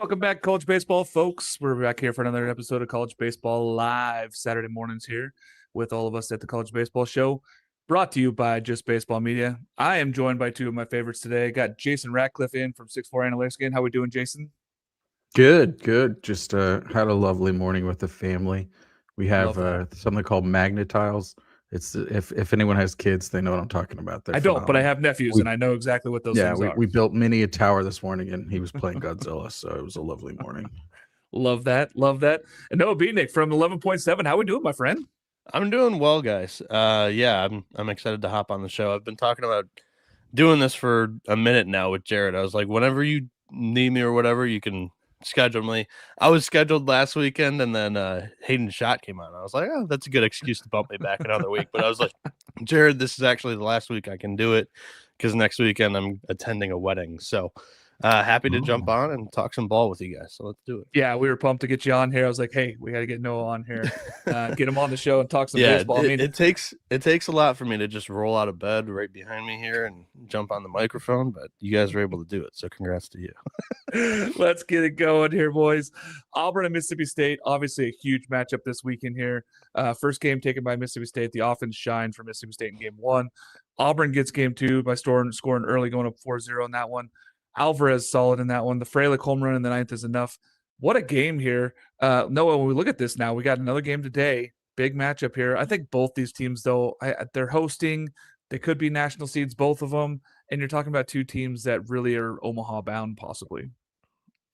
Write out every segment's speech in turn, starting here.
Welcome back, college baseball folks. We're back here for another episode of College Baseball Live Saturday mornings here with all of us at the College Baseball Show, brought to you by Just Baseball Media. I am joined by two of my favorites today. Got Jason Ratcliffe in from 6'4 Analytics again. How we doing, Jason? Good. Just had a lovely morning with the family. We have Love that. something called Magnetiles. It's if anyone has kids, they know what I'm talking about. They're I don't, but I phenomenal. have nephews, We and I know exactly what those yeah, things we, are. we built mini a tower this morning, and he was playing Godzilla, so it was a lovely morning. Love that. Love that. And Noah Beatnick from 11.7. How we doing, my friend? I'm doing well, guys. Yeah, I'm excited to hop on the show. I've been talking about doing this for a minute now with Jared. I was like, whenever you need me or whatever, you can schedule me. I was scheduled last weekend, and then Hayden Schott came on. I was like, oh, that's a good excuse to bump me back another week. But I was like, Jared, this is actually the last week I can do it because next weekend I'm attending a wedding. So happy to jump on and talk some ball with you guys. So let's do it. Yeah, we were pumped to get you on here. I was like, hey, we got to get Noah on here, get him on the show and talk some baseball. It takes a lot for me to just roll out of bed right behind me here and jump on the microphone, but you guys were able to do it. So congrats to you. Let's get it going here, boys. Auburn and Mississippi State, obviously a huge matchup this weekend here. First game taken by Mississippi State. The offense shined for Mississippi State in game one. Auburn gets game two by scoring early, going up 4-0 in that one. Alvarez solid in that one. The Freilich home run in the ninth is enough. What a game here. Noah, when we look at this now, we got another game today. Big matchup here. I think both these teams, though, they're hosting. They could be national seeds, both of them. And you're talking about two teams that really are Omaha bound, possibly.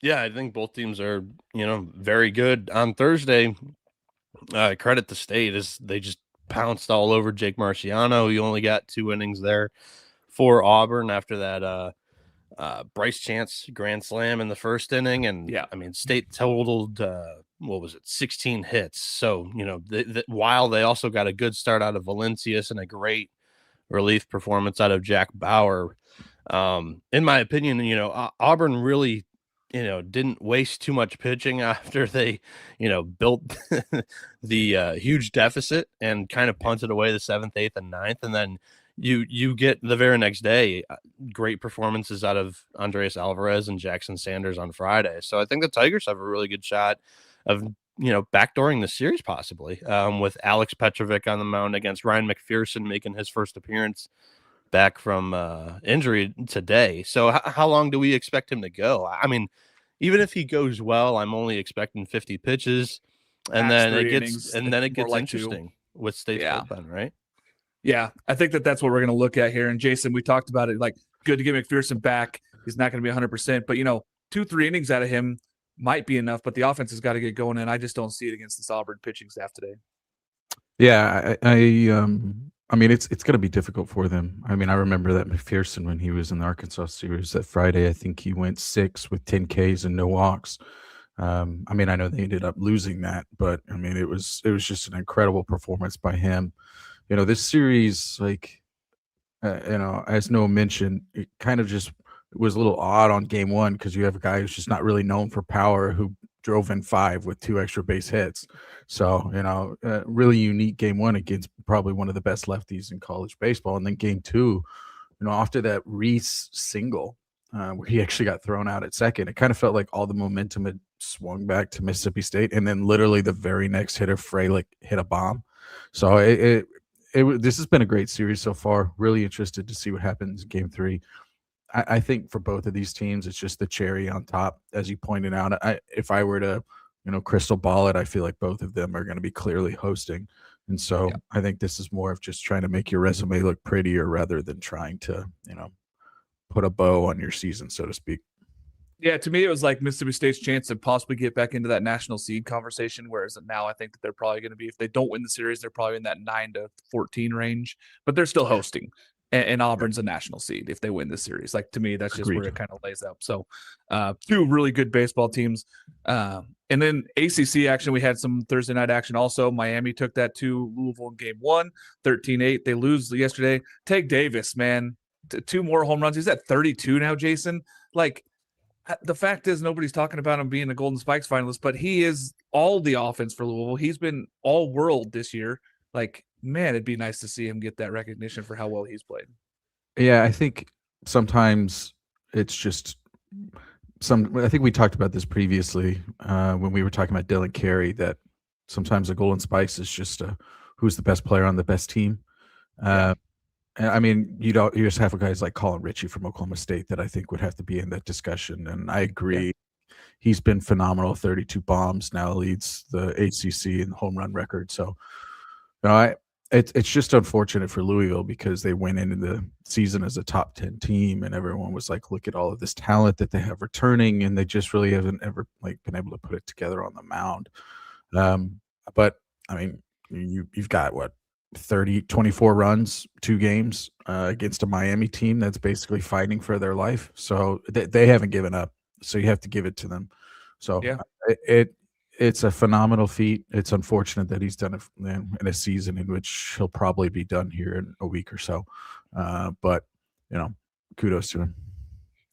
Yeah, I think both teams are, very good. On Thursday, credit to State is they just pounced all over Jake Marciano. He only got 2 innings there for Auburn after that Bryce Chance grand slam in the first inning. And yeah, I mean, State totaled, 16 hits. So, while they also got a good start out of Valencius and a great relief performance out of Jack Bauer, in my opinion, Auburn really, didn't waste too much pitching after they, built the huge deficit and kind of punted away the 7th, 8th, and 9th. And then you get the very next day great performances out of Andres Alvarez and Jackson Sanders on Friday. So I think the Tigers have a really good shot of backdooring the series possibly, with Alex Petrovic on the mound against Ryan McPherson making his first appearance back from injury today. So how long do we expect him to go? I mean, even if he goes well, I'm only expecting 50 pitches, and then it gets interesting with State's bullpen, right? Yeah, I think that's what we're going to look at here. And Jason, we talked about it. Like, good to get McPherson back. He's not going to be 100%, but 2-3 innings out of him might be enough. But the offense has got to get going, and I just don't see it against this Auburn pitching staff today. Yeah, I mean, it's going to be difficult for them. I mean, I remember that McPherson when he was in the Arkansas series that Friday. I think he went 6 with 10 Ks and no walks. I mean, I know they ended up losing that, but I mean, it was just an incredible performance by him. This series, like, as Noah mentioned, it kind of just was a little odd on game one because you have a guy who's just not really known for power who drove in 5 with 2 extra base hits. So, really unique game one against probably one of the best lefties in college baseball. And then game two, after that Reese single, where he actually got thrown out at second, it kind of felt like all the momentum had swung back to Mississippi State. And then literally the very next hitter, Freilich, hit a bomb. So this has been a great series so far. Really interested to see what happens in game 3. I think for both of these teams, it's just the cherry on top, as you pointed out. If I were to, crystal ball it, I feel like both of them are going to be clearly hosting. And so I think this is more of just trying to make your resume look prettier rather than trying to, put a bow on your season, so to speak. Yeah, to me, it was like Mississippi State's chance to possibly get back into that national seed conversation. Whereas now I think that they're probably going to be, if they don't win the series, they're probably in that 9-14 range, but they're still hosting. And Auburn's a national seed if they win this series. Like, to me, that's just where it kind of lays out. So 2 really good baseball teams. And then ACC action, we had some Thursday night action also. Miami took that to Louisville in game 1, 13-8. They lose yesterday. Tate Davis, man, 2 more home runs. He's at 32 now, Jason. Like, the fact is nobody's talking about him being a Golden Spikes finalist, but he is all the offense for Louisville. He's been all world this year. Like, man, it'd be nice to see him get that recognition for how well he's played. Yeah, I think sometimes it's just I think we talked about this previously when we were talking about Dylan Carey, that sometimes the golden spice is just who's the best player on the best team. And I mean, you just have guys like Colin Ritchie from Oklahoma State that I think would have to be in that discussion. And I agree. Yeah. He's been phenomenal. 32 bombs, now leads the ACC in home run record. So, it's just unfortunate for Louisville because they went into the season as a top 10 team, and everyone was like, "Look at all of this talent that they have returning," and they just really haven't ever been able to put it together on the mound. But I mean, you've got what? 24 runs, 2 games against a Miami team that's basically fighting for their life. So they haven't given up. So you have to give it to them. So it's a phenomenal feat. It's unfortunate that he's done it in a season in which he'll probably be done here in a week or so. But kudos to him.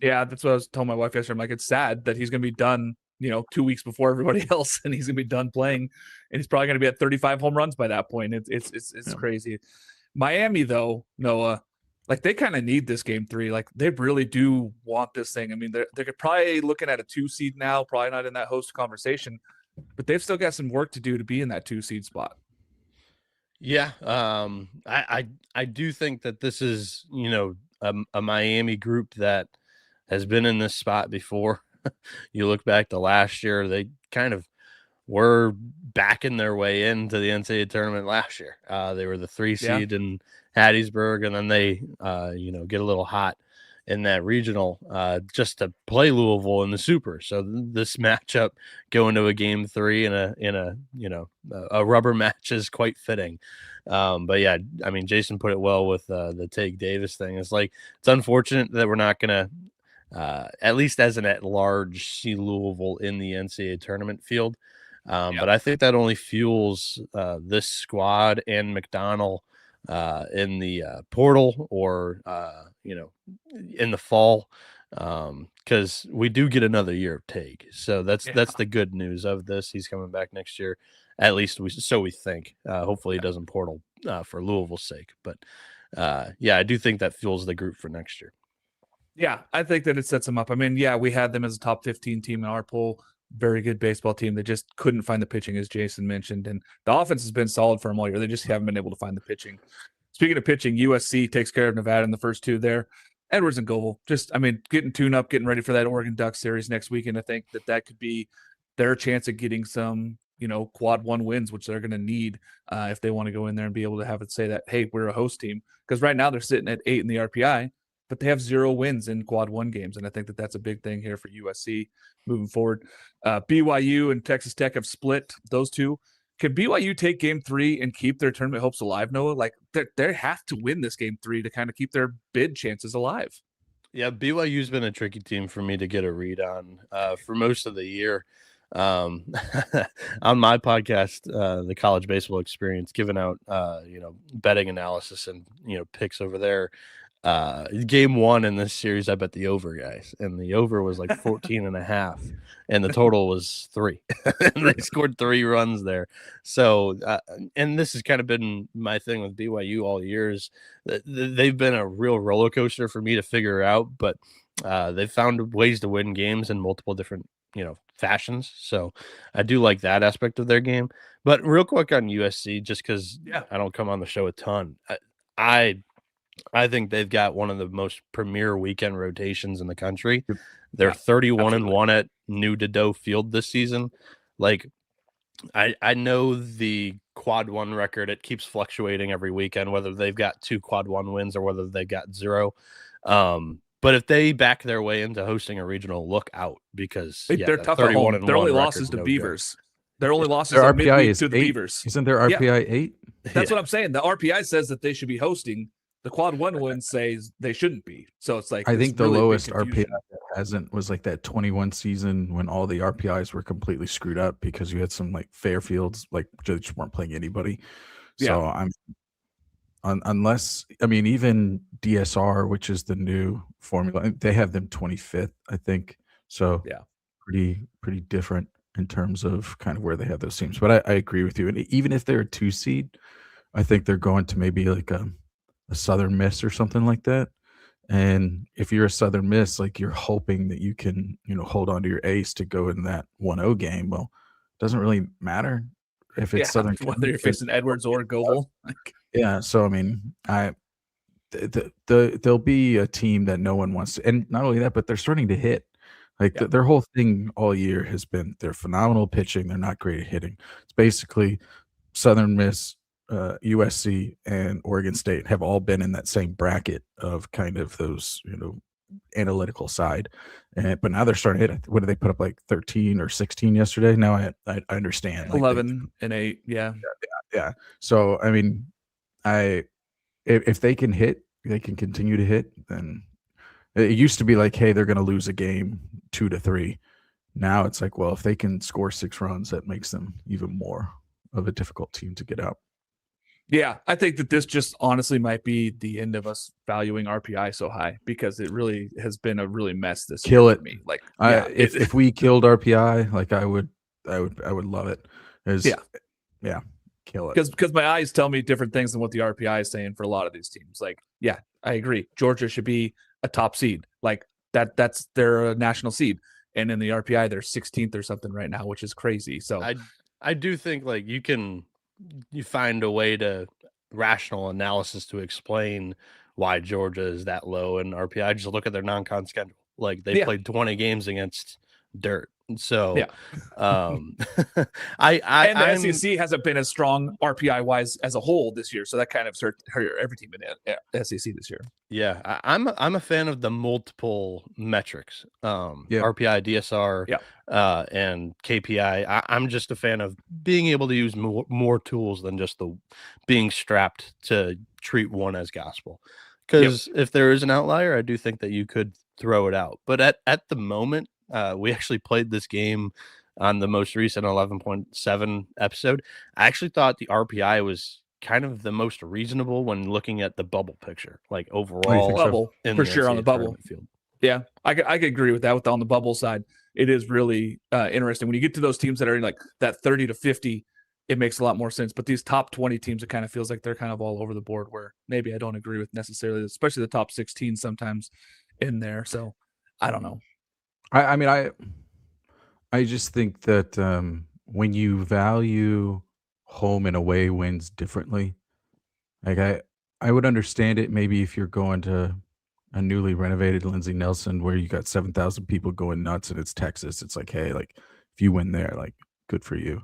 Yeah, that's what I was telling my wife yesterday. I'm like, it's sad that he's going to be done 2 weeks before everybody else, and he's gonna be done playing, and he's probably gonna be at 35 home runs by that point. It's crazy. Miami, though, Noah, like they kind of need this game 3. Like they really do want this thing. I mean, they're probably looking at a 2 seed now, probably not in that host conversation, but they've still got some work to do to be in that 2 seed spot. Yeah, I do think that this is a Miami group that has been in this spot before. You look back to last year, they kind of were backing their way into the NCAA tournament last year. They were the 3 seed in Hattiesburg, and then they, get a little hot in that regional just to play Louisville in the Super. So this matchup going to a game 3 in a rubber match is quite fitting. But yeah, I mean, Jason put it well with the Take Davis thing. It's like, it's unfortunate that we're not going to, at least as an at-large, see Louisville in the NCAA tournament field. But I think that only fuels this squad and McDonald in the portal or, in the fall, because we do get another year of Take. So that's the good news of this. He's coming back next year. At least we think. Hopefully he doesn't portal for Louisville's sake. But, I do think that fuels the group for next year. Yeah, I think that it sets them up. I mean, we had them as a top 15 team in our poll. Very good baseball team. They just couldn't find the pitching, as Jason mentioned. And the offense has been solid for them all year. They just haven't been able to find the pitching. Speaking of pitching, USC takes care of Nevada in the first 2 there. Edwards and Goebel, getting tuned up, getting ready for that Oregon Ducks series next week. And I think that could be their chance of getting some, quad 1 wins, which they're going to need if they want to go in there and be able to have it say that, hey, we're a host team. Because right now they're sitting at 8 in the RPI. But they have 0 wins in quad 1 games. And I think that that's a big thing here for USC moving forward. BYU and Texas Tech have split those 2. Can BYU take game 3 and keep their tournament hopes alive, Noah? Like they have to win this game 3 to kind of keep their bid chances alive. Yeah, BYU's been a tricky team for me to get a read on for most of the year. On my podcast, the College Baseball Experience, giving out, betting analysis and, picks over there. Game 1 in this series, I bet the over, guys, and the over was like 14.5 and the total was 3. And they scored 3 runs there. So and this has kind of been my thing with BYU all years. They've been a real roller coaster for me to figure out, but they've found ways to win games in multiple different fashions. So I do like that aspect of their game. But real quick on USC, just because I don't come on the show a ton, I think they've got one of the most premier weekend rotations in the country. They're 31-1 at New Dedeaux Field this season. Like, I know the quad 1 record, it keeps fluctuating every weekend, whether they've got 2 quad 1 wins or whether they got 0. But if they back their way into hosting a regional, look out, because they're tough at home. Their only losses to Beavers. Their only losses are midweek to the Beavers. Isn't their RPI 8? That's what I'm saying. The RPI says that they should be hosting. The quad 1 win says they shouldn't be. So it's like, I think the really lowest RPI was like that 21 season when all the RPIs were completely screwed up because you had some like Fairfields like just weren't playing anybody. So unless even DSR, which is the new formula, they have them 25th, I think. So pretty different in terms of kind of where they have those teams. But I agree with you. And even if they're a 2 seed, I think they're going to maybe like a Southern Miss or something like that. And if you're a Southern Miss, like you're hoping that you can, hold on to your ace to go in that 1-0 game. Well, it doesn't really matter if it's Yeah, Southern whether you're because facing Edwards or Goebel. Like, yeah. So I mean, there'll be a team that no one wants to, and not only that, but they're starting to hit. Like Yeah. their whole thing all year has been they're phenomenal pitching. They're not great at hitting. It's basically Southern Miss, USC, and Oregon State have all been in that same bracket of kind of those, analytical side. But now they're starting to hit. What did they put up, like 13 or 16 yesterday? Now I understand. Like 11 and 8. Yeah. yeah. So I mean, if they can hit, they can continue to hit. Then it used to be like, hey, they're going to lose a game 2-3. Now it's like, well, if they can score 6 runs, that makes them even more of a difficult team to get out. Yeah, I think that this just honestly might be the end of us valuing RPI so high because it really has been a really mess this Kill year it. for me. Like, if we killed RPI, like I would love it. Yeah, kill it. Because my eyes tell me different things than what the RPI is saying for a lot of these teams. Like, yeah, I agree. Georgia should be a top seed. Like that's their national seed, and in the RPI they're 16th or something right now, which is crazy. So I do think like you find a way to rational analysis to explain why Georgia is that low in RPI. Just look at their non-con schedule. Like they played 20 games against dirt. So and the SEC hasn't been as strong RPI wise as a whole this year. So that kind of hurt every team in SEC this year. Yeah, I'm a fan of the multiple metrics, RPI, DSR, and KPI. I'm just a fan of being able to use more tools than just the being strapped to treat one as gospel. Because if there is an outlier, I do think that you could throw it out. But at the moment, we actually played this game on the most recent 11.7 episode. I actually thought the RPI was kind of the most reasonable when looking at the bubble picture, like overall bubble for sure on the bubble field. Yeah, I could agree with that. On the bubble side, it is really interesting when you get to those teams that are in like that 30 to 50. It makes a lot more sense. But these top 20 teams, it kind of feels like they're kind of all over the board. Where maybe I don't agree with necessarily, especially the top 16 sometimes in there. So I don't know. I mean, I just think that when you value home and away wins differently, like I would understand it maybe if you're going to a newly renovated Lindsey Nelson where you got 7,000 people going nuts and it's Texas. It's like, hey, like if you win there, like good for you.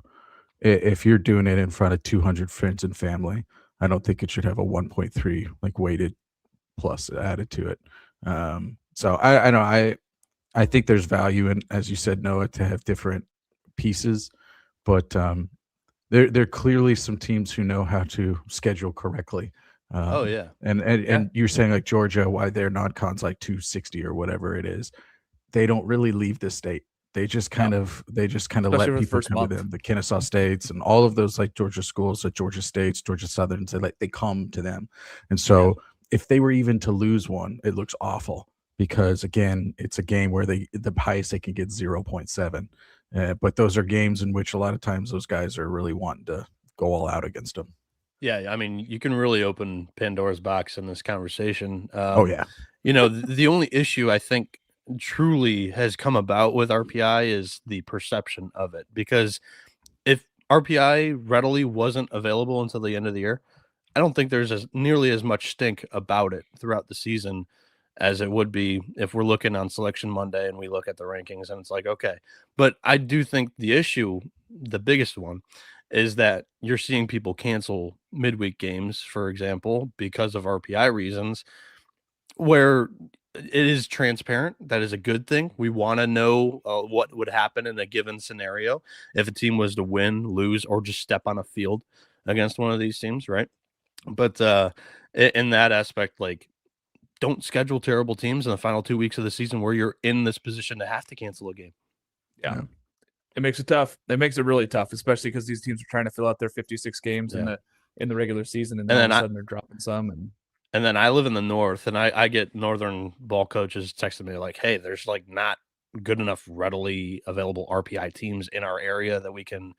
If you're doing it in front of 200 friends and family, I don't think it should have a 1.3 like weighted plus added to it. So I know I think there's value in, as you said, Noah, to have different pieces, but there are clearly some teams who know how to schedule correctly. And you're saying like Georgia, why their non-cons like 260 or whatever it is, they don't really leave the state. They just kind of let people come to them. The Kennesaw States and all of those like Georgia schools, like Georgia States, Georgia Southerns, they come to them. And so if they were even to lose one, it looks awful. Because again, it's a game where the highest they can get 0.7, but those are games in which a lot of times those guys are really wanting to go all out against them. Yeah, I mean, you can really open Pandora's box in this conversation. The only issue I think truly has come about with RPI is the perception of it. Because if RPI readily wasn't available until the end of the year, I don't think there's nearly as much stink about it throughout the season as it would be if we're looking on Selection Monday and we look at the rankings and it's like, okay. But I do think the biggest one, is that you're seeing people cancel midweek games, for example, because of RPI reasons, where it is transparent. That is a good thing. We want to know what would happen in a given scenario if a team was to win, lose, or just step on a field against one of these teams, right? But in that aspect, like, don't schedule terrible teams in the final 2 weeks of the season where you're in this position to have to cancel a game. Yeah. It makes it tough. It makes it really tough, especially because these teams are trying to fill out their 56 games in the regular season, and then all of a sudden they're dropping some. And then I live in the north, and I get northern ball coaches texting me like, "Hey, there's like not good enough readily available RPI teams in our area that we can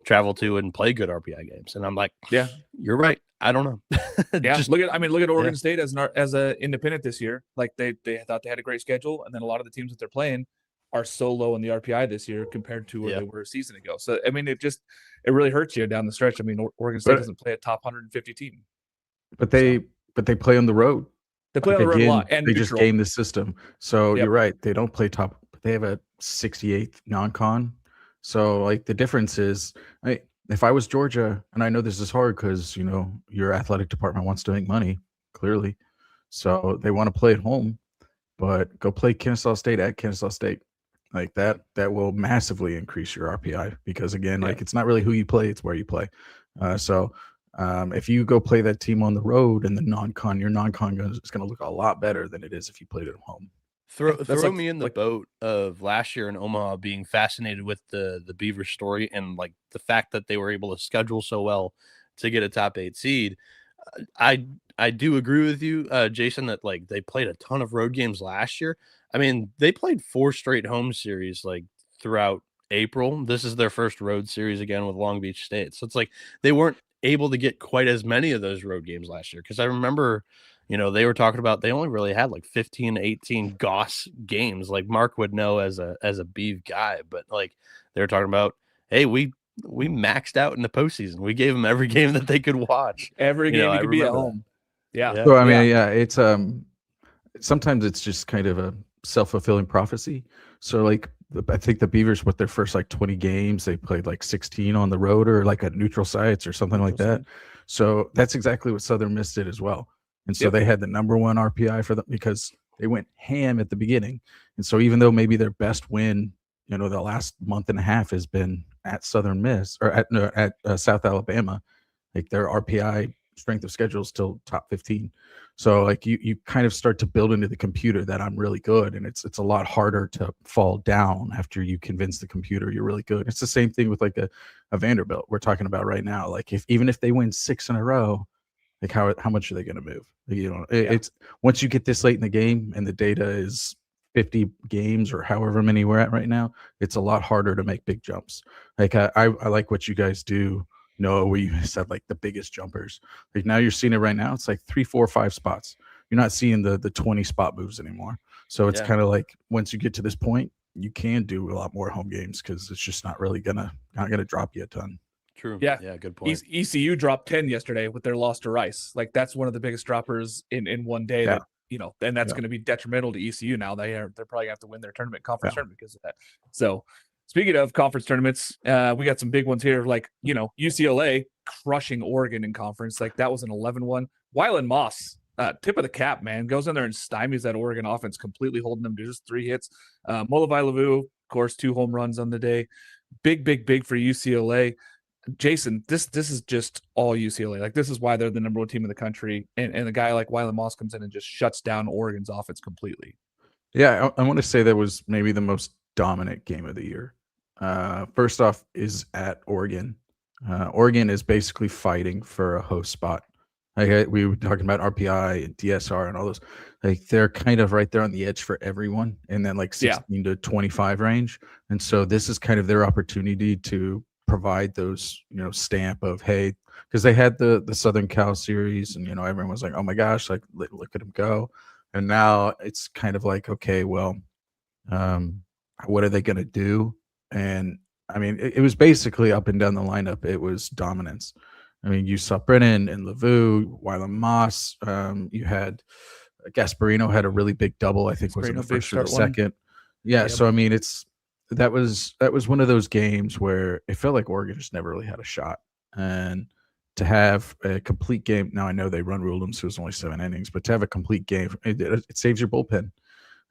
travel to and play good RPI games. And I'm like, Yeah, you're right. I don't know. yeah. Just Look at Oregon State as a independent this year. Like they thought they had a great schedule, and then a lot of the teams that they're playing are so low in the RPI this year compared to where they were a season ago. So I mean, it really hurts you down the stretch. I mean, Oregon State doesn't play a top 150 team, but they play on the road. They play on the road a lot, and they just game the system. So you're right. They don't play top. They have a 68th non-con. So like the difference is, if I was Georgia, and I know this is hard because your athletic department wants to make money, clearly, so they want to play at home, but go play Kennesaw State at Kennesaw State. Like that will massively increase your RPI because again, like it's not really who you play, it's where you play. If you go play that team on the road and the non-con, your non-con is going to look a lot better than it is if you played at home. Throw me in the boat of last year in Omaha being fascinated with the Beaver story and like the fact that they were able to schedule so well to get a top 8 seed. I do agree with you, Jason, that like they played a ton of road games last year. I mean, they played 4 straight home series like throughout April. This is their first road series again with Long Beach State. So it's like they weren't able to get quite as many of those road games last year. Cause I remember, they were talking about they only really had like 15 to 18 Goss games. Like Mark would know as a Beeve guy, but like they were talking about, hey, we maxed out in the postseason. We gave them every game that they could watch. Every game you could be at home. Yeah. So I mean, it's sometimes it's just kind of a self-fulfilling prophecy. So like I think the Beavers with their first like 20 games, they played like 16 on the road or like at neutral sites or something like that. So that's exactly what Southern Miss did as well. And so they had the number 1 RPI for them because they went ham at the beginning. And so even though maybe their best win, the last month and a half has been at Southern Miss or at South Alabama, like their RPI strength of schedule is still top 15. So like you kind of start to build into the computer that I'm really good, and it's a lot harder to fall down after you convince the computer you're really good. It's the same thing with like a Vanderbilt we're talking about right now. Like even if they win 6 in a row, like how much are they going to move? It's once you get this late in the game and the data is 50 games or however many we're at right now, it's a lot harder to make big jumps. Like I like what you guys do. Where you said like the biggest jumpers. Like now you're seeing it right now. It's like 3, 4, 5 spots. You're not seeing the 20 spot moves anymore. So it's kind of like once you get to this point, you can do a lot more home games because it's just not gonna drop you a ton. True. Yeah. Yeah. Good point. ECU dropped 10 yesterday with their loss to Rice. Like that's one of the biggest droppers in one day. That and that's going to be detrimental to ECU. Now they're probably gonna have to win their conference tournament because of that. So. Speaking of conference tournaments, we got some big ones here, like, UCLA crushing Oregon in conference. Like, that was an 11-1. Wyland Moss, tip of the cap, man, goes in there and stymies that Oregon offense, completely holding them to just 3 hits. Molovai Lavu, of course, 2 home runs on the day. Big for UCLA. Jason, this is just all UCLA. Like, this is why they're the number 1 team in the country. And a guy like Wyland Moss comes in and just shuts down Oregon's offense completely. Yeah, I want to say that was maybe the most dominant game of the year. First off is at Oregon. Oregon is basically fighting for a host spot. Like we were talking about RPI and DSR and all those. Like they're kind of right there on the edge for everyone in that like 16 to 25 range. And so this is kind of their opportunity to provide those, stamp of, hey, because they had the Southern Cal series and, everyone was like, oh my gosh, like look at them go. And now it's kind of like, okay, well, what are they going to do? And I mean, it was basically up and down the lineup. It was dominance. I mean, you saw Brennan and Lavu, Wyland Moss. You had Gasparino had a really big double. I think was in the first or the second. Yeah. Yep. So I mean, that was one of those games where it felt like Oregon just never really had a shot. And to have a complete game. Now I know they run ruled them, so it was only 7 innings, but to have a complete game, it saves your bullpen.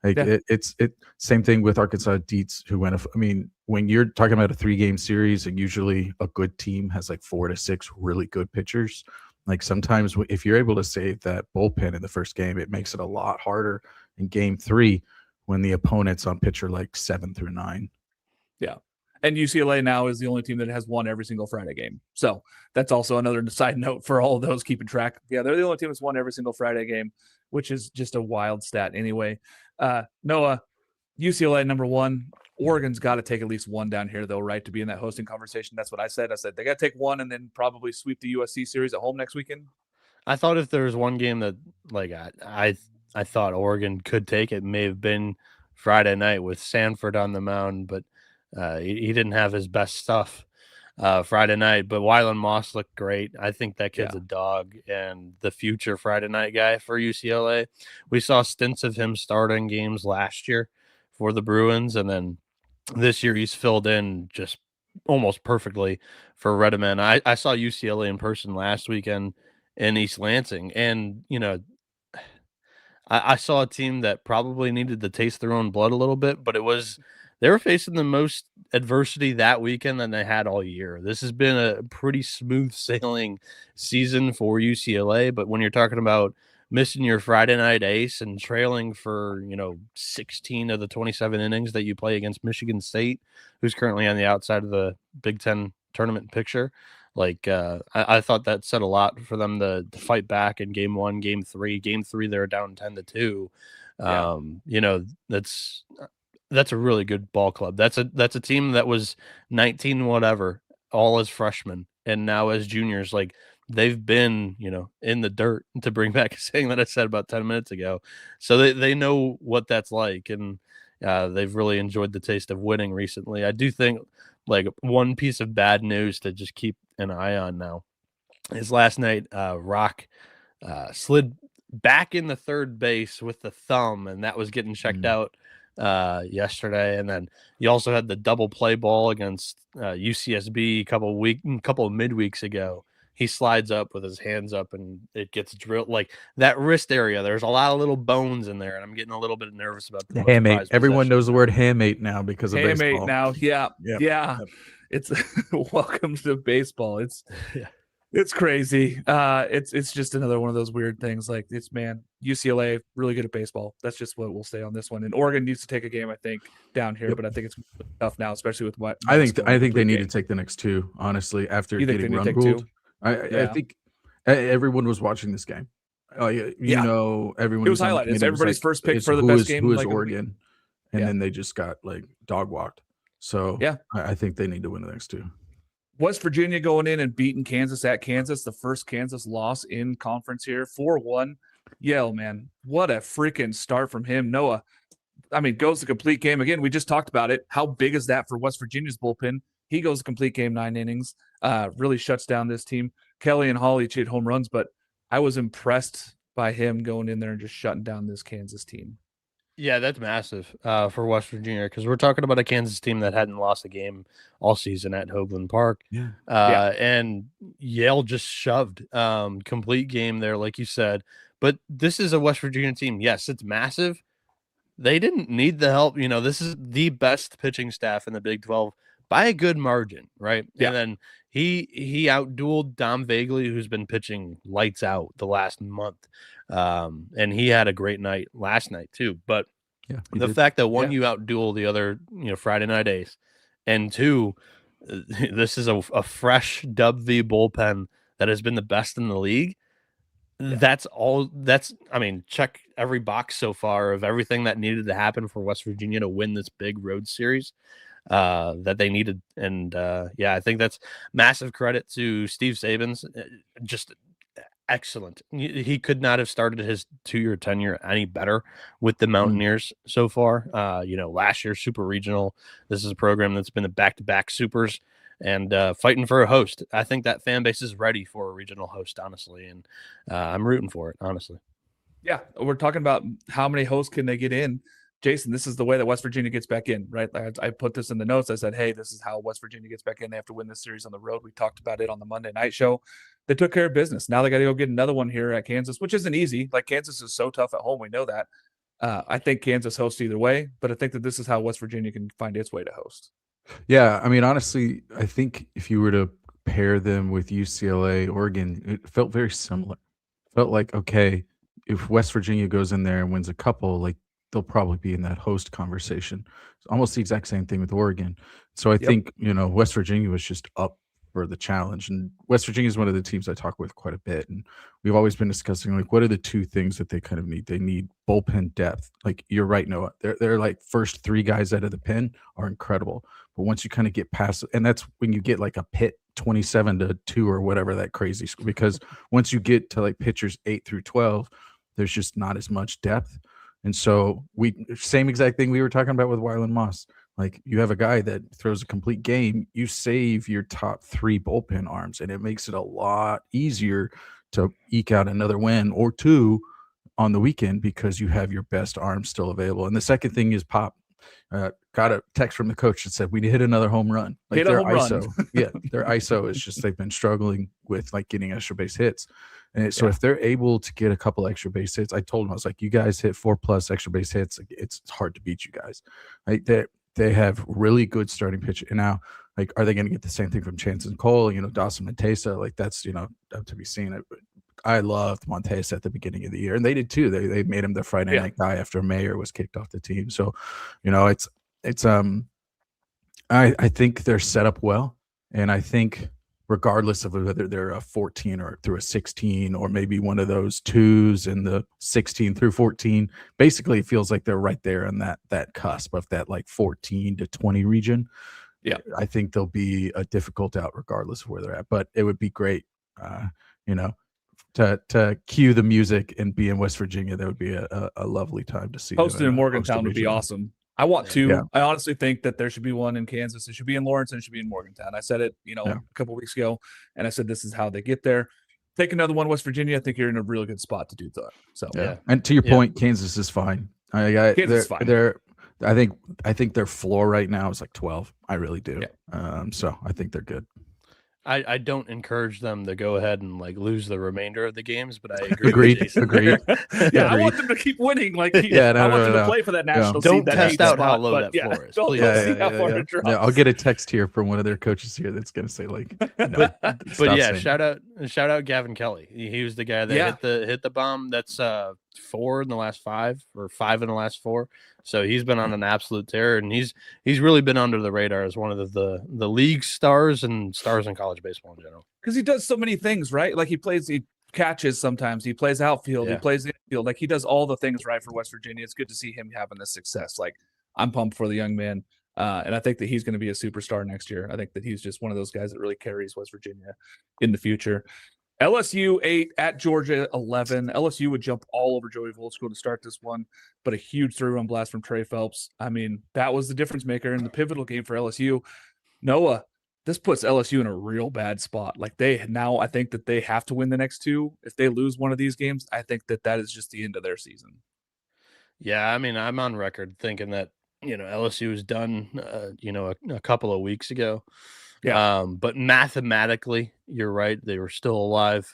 Like it's same thing with Arkansas Dietz, who went. I mean, when you're talking about a 3-game series, and usually a good team has like 4 to 6 really good pitchers. Like sometimes if you're able to save that bullpen in the first game, it makes it a lot harder in game 3 when the opponent's on pitcher like 7 through 9. Yeah. And UCLA now is the only team that has won every single Friday game. So that's also another side note for all of those keeping track. Yeah, they're the only team that's won every single Friday game, which is just a wild stat anyway. Noah, UCLA number one. Oregon's got to take at least one down here, though, right, to be in that hosting conversation. That's what I said. I said they got to take one and then probably sweep the USC series at home next weekend. I thought if there was one game that like I thought Oregon could take, it may have been Friday night with Sanford on the mound, but he didn't have his best stuff Friday night. But Wyland Moss looked great. I think that kid's a dog and the future Friday night guy for UCLA. We saw stints of him starting games last year for the Bruins, and then this year he's filled in just almost perfectly for Redeman. I saw UCLA in person last weekend in East Lansing, and I saw a team that probably needed to taste their own blood a little bit, but they were facing the most adversity that weekend than they had all year. This has been a pretty smooth sailing season for UCLA, but when you're talking about missing your Friday night ace and trailing for 16 of the 27 innings that you play against Michigan State, who's currently on the outside of the Big Ten tournament picture, I thought that said a lot for them to fight back in game 1, game 3. Game 3 they're down 10-2. That's a really good ball club. That's a team that was 19 whatever all as freshmen and now as juniors. Like, they've been in the dirt, to bring back a saying that I said about 10 minutes ago. So they know what that's like, and they've really enjoyed the taste of winning recently. I do think like one piece of bad news to just keep an eye on now is last night Rock slid back in the third base with the thumb, and that was getting checked out yesterday. And then you also had the double play ball against UCSB a couple of midweeks ago. He slides up with his hands up and it gets drilled, like that wrist area. There's a lot of little bones in there, and I'm getting a little bit nervous about the hamate. Everyone knows the word hamate now because of hamate baseball. Now. Yeah. Yep. Yeah. Yep. It's welcome to baseball. It's crazy. It's just another one of those weird things. Like, UCLA really good at baseball. That's just what we'll say on this one. And Oregon needs to take a game, I think, down here, but I think it's tough now, especially with what I think they need to take the next two, honestly, after getting run ruled. I think everyone was watching this game. Everyone. It was highlighted. It's everybody's first pick for the best game. Who is Oregon? And then they just got dog walked. So I think they need to win the next two. West Virginia going in and beating Kansas at Kansas, the first Kansas loss in conference here, 4-1. Yale, man, what a freaking start from him. Noah, goes the complete game. Again, we just talked about it. How big is that for West Virginia's bullpen? He goes the complete game, 9 innings, really shuts down this team. Kelly and Hawley hit home runs, but I was impressed by him going in there and just shutting down this Kansas team. Yeah, that's massive for West Virginia, because we're talking about a Kansas team that hadn't lost a game all season at Hoagland Park. And Yale just shoved complete game there, like you said. But this is a West Virginia team. Yes, it's massive. They didn't need the help. This is the best pitching staff in the Big 12 by a good margin, right? Yeah. And then he outdueled Dom Vagley, who's been pitching lights out the last month. And he had a great night last night too. But the fact that one, you outduel the other, Friday night ace, and two, this is a fresh Dub V bullpen that has been the best in the league. Check every box so far of everything that needed to happen for West Virginia to win this big road series that they needed. And I think that's massive credit to Steve Sabins. Just excellent. He could not have started his 2-year tenure any better with the Mountaineers so far. Last year, Super Regional. This is a program that's been a back-to-back supers and fighting for a host. I think that fan base is ready for a regional host, honestly, and I'm rooting for it, honestly. Yeah, we're talking about how many hosts can they get in. Jason, this is the way that West Virginia gets back in, right? I put this in the notes. I said, hey, this is how West Virginia gets back in. They have to win this series on the road. We talked about it on the Monday night show. They took care of business. Now they got to go get another one here at Kansas, which isn't easy. Like, Kansas is so tough at home. We know that. I think Kansas hosts either way, but I think that this is how West Virginia can find its way to host. Yeah, honestly, I think if you were to pair them with UCLA, Oregon, it felt very similar. It felt like, okay, if West Virginia goes in there and wins a couple, like, they'll probably be in that host conversation. It's almost the exact same thing with Oregon. So I think, West Virginia was just up for the challenge. And West Virginia is one of the teams I talk with quite a bit, and we've always been discussing like what are the two things that they kind of need. They need bullpen depth. Like you're right, Noah. They're like first three guys out of the pen are incredible, but once you kind of get past, and that's when you get like a Pitt 27-2 or whatever that crazy score, because once you get to like pitchers 8 through 12, there's just not as much depth. And so same exact thing we were talking about with Wyland Moss. Like you have a guy that throws a complete game, you save your top 3 bullpen arms, and it makes it a lot easier to eke out another win or 2 on the weekend because you have your best arms still available. And the second thing is Pop. Got a text from the coach that said we hit another home run. Like Hit a their home run. ISO, yeah, their ISO is just they've been struggling with like getting extra base hits. And so if they're able to get a couple extra base hits, I told them, I was like, you guys hit 4+ extra base hits. Like, it's hard to beat you guys. Like they have really good starting pitch. And now, like, are they going to get the same thing from Chance and Cole? You know, Dawson Montesa, like that's, you know, to be seen. I loved Montesa at the beginning of the year, and they did too. They made him the Friday night guy after Mayer was kicked off the team. So, you know, it's I think they're set up well, and I think regardless of whether they're a 14 or through a 16 or maybe one of those 2s in the 16 through 14, basically it feels like they're right there in that cusp of that like 14 to 20 region. Yeah, I think they'll be a difficult out regardless of where they're at, but it would be great, you know, to cue the music and be in West Virginia. That would be a lovely time to see. Hosted in Morgantown would be awesome. I want to. Yeah. I honestly think that there should be one in Kansas. It should be in Lawrence and it should be in Morgantown. I said it, you know, a couple of weeks ago, and I said this is how they get there. Take another one, West Virginia. I think you're in a really good spot to do that. So yeah. And to your point, Kansas is fine. Kansas is fine. I think their floor right now is like 12. I really do. Yeah. So I think they're good. I don't encourage them to go ahead and like lose the remainder of the games, but I agree. Agreed. Yeah, I want them to keep winning. Like, I want them to play for that national seed. Don't test out how low that floor is. See how far it drops. Yeah, I'll get a text here from one of their coaches here that's going to say like, no, but yeah, shout out Gavin Kelly. He was the guy that hit the bomb. That's 4 in the last 5 or 5 in the last 4. So he's been on an absolute tear, and he's really been under the radar as one of the league stars and stars in college baseball in general. Because he does so many things, right? Like he catches sometimes, he plays outfield, he plays infield. Like he does all the things right for West Virginia. It's good to see him having this success. Like I'm pumped for the young man. And I think that he's going to be a superstar next year. I think that he's just one of those guys that really carries West Virginia in the future. LSU 8 at Georgia 11. LSU would jump all over Joey Volsco to start this one, but a huge 3-run blast from Trey Phelps. I mean, that was the difference maker in the pivotal game for LSU. Noah, this puts LSU in a real bad spot. Like I think that they have to win the next 2. If they lose one of these games, I think that is just the end of their season. Yeah, I mean, I'm on record thinking that, you know, LSU was done, a couple of weeks ago. Yeah. But mathematically, you're right. They were still alive.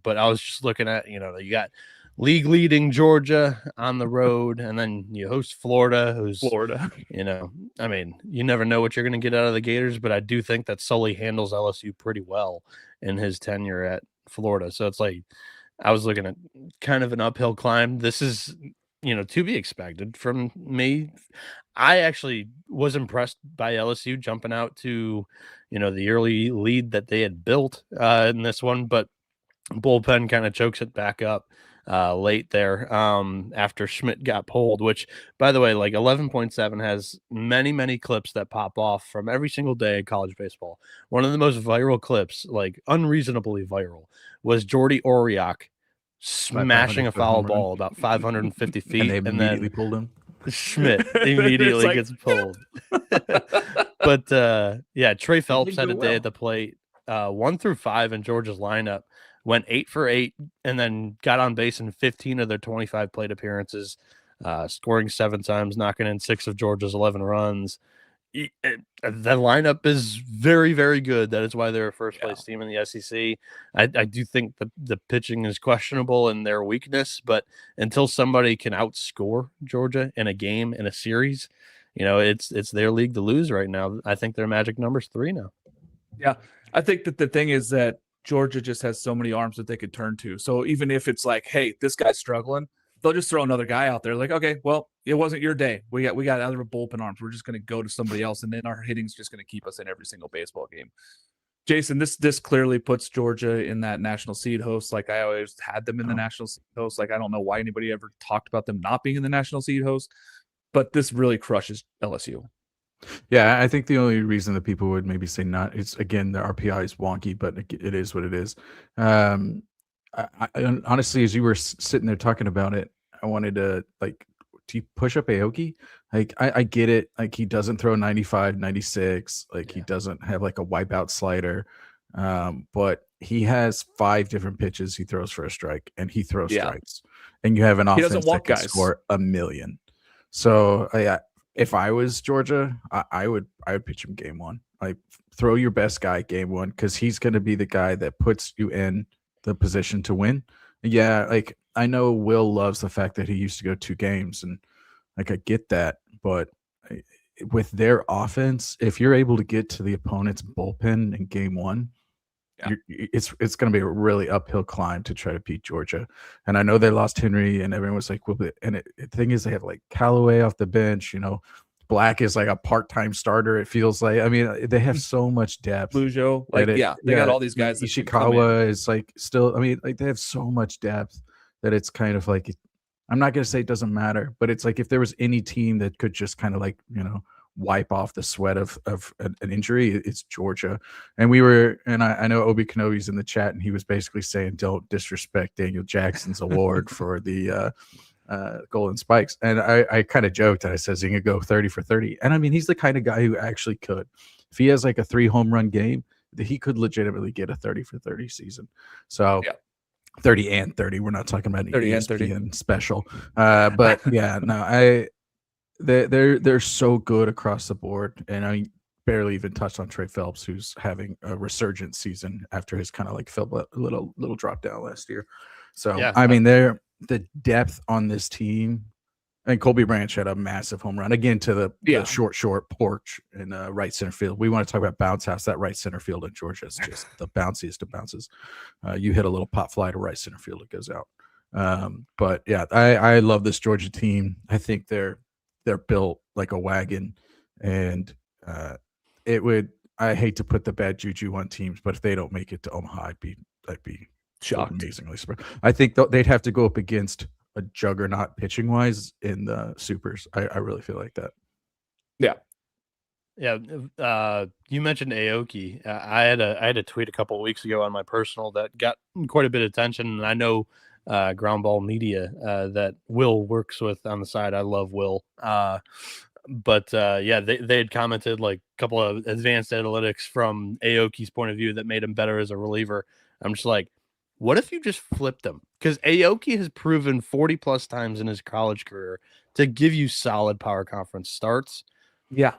But I was just looking at, you got league leading Georgia on the road, and then you host Florida, I mean, you never know what you're going to get out of the Gators, but I do think that Sully handles LSU pretty well in his tenure at Florida. So it's like, I was looking at kind of an uphill climb. This is, to be expected from me. I actually was impressed by LSU jumping out to, the early lead that they had built in this one, but bullpen kind of chokes it back up late there after Schmidt got pulled, which, by the way, like 11.7 has many, many clips that pop off from every single day in college baseball. One of the most viral clips, like unreasonably viral, was Jordy Oriak smashing a foul ball about 550 feet, and they immediately pulled him. Schmidt immediately gets pulled. But Trey Phelps had a day at the plate, 1 through 5 in Georgia's lineup, went 8 for 8, and then got on base in 15 of their 25 plate appearances, scoring 7 times, knocking in 6 of Georgia's 11 runs. The lineup is very, very good. That is why they're a first place team in the SEC. I do think the pitching is questionable in their weakness, but until somebody can outscore Georgia in a game, in a series, it's their league to lose right now. I think their magic number's 3 now. Yeah, I think that the thing is that Georgia just has so many arms that they could turn to. So even if it's like, hey, this guy's struggling, they'll just throw another guy out there. Like, okay, well, it wasn't your day. We got other bullpen arms. We're just going to go to somebody else, and then our hitting's just going to keep us in every single baseball game. Jason, this clearly puts Georgia in that national seed host. Like I always had them in the national seed host. Like I don't know why anybody ever talked about them not being in the national seed host, but this really crushes LSU. Yeah, I think the only reason that people would maybe say not is, again, the RPI is wonky, but it is what it is. Honestly, as you were sitting there talking about it, I wanted to, like, do you push up Aoki? Like, I get it. Like, he doesn't throw 95, 96. Like, he doesn't have like a wipeout slider. But he has 5 different pitches he throws for a strike, and he throws strikes. And you have an offense that can score 1 million. So if I was Georgia, I would pitch him game 1. Like, throw your best guy game 1, because he's going to be the guy that puts you in the position to win. Yeah, like, I know Will loves the fact that he used to go 2 games, and like, I get that, but with their offense, if you're able to get to the opponent's bullpen in game 1, it's going to be a really uphill climb to try to beat Georgia. And I know they lost Henry, and everyone was like, well, and the thing is, they have like Callaway off the bench, Black is like a part-time starter, it feels like. I mean, they have so much depth. Lujo, they got all these guys. Ishikawa is like still, I mean, like, they have so much depth that it's kind of like, I'm not going to say it doesn't matter, but it's like, if there was any team that could just kind of like, wipe off the sweat of an injury, it's Georgia. And I know Obi Kenobi's in the chat, and he was basically saying, don't disrespect Daniel Jackson's award for the Golden Spikes. And I kind of joked, and I said, he can go 30 for 30. And I mean, he's the kind of guy who actually could. If he has like a 3 home run game, he could legitimately get a 30 for 30 season. So 30 and 30. We're not talking about an 30 and ESPN 30 special. But yeah, no, they're so good across the board. And I barely even touched on Trey Phelps, who's having a resurgent season after his kind of like felt a little drop down last year. So I mean, the depth on this team, and Colby Branch had a massive home run again to the short porch in right center field. We want to talk about bounce house. That right center field in Georgia is just the bounciest of bounces. You hit a little pop fly to right center field, it goes out. But yeah, I love this Georgia team. I think they're built like a wagon, and I hate to put the bad juju on teams, but if they don't make it to Omaha, I'd be shocked. Amazingly surprised. I think they'd have to go up against a juggernaut pitching wise in the supers. I really feel like that. You mentioned Aoki. I had a tweet a couple of weeks ago on my personal that got quite a bit of attention, and I know Ground Ball Media that Will works with on the side. I love Will. But they had commented like a couple of advanced analytics from Aoki's point of view that made him better as a reliever. I'm just like, what if you just flipped him? Because Aoki has proven 40 plus times in his college career to give you solid power conference starts. Yeah.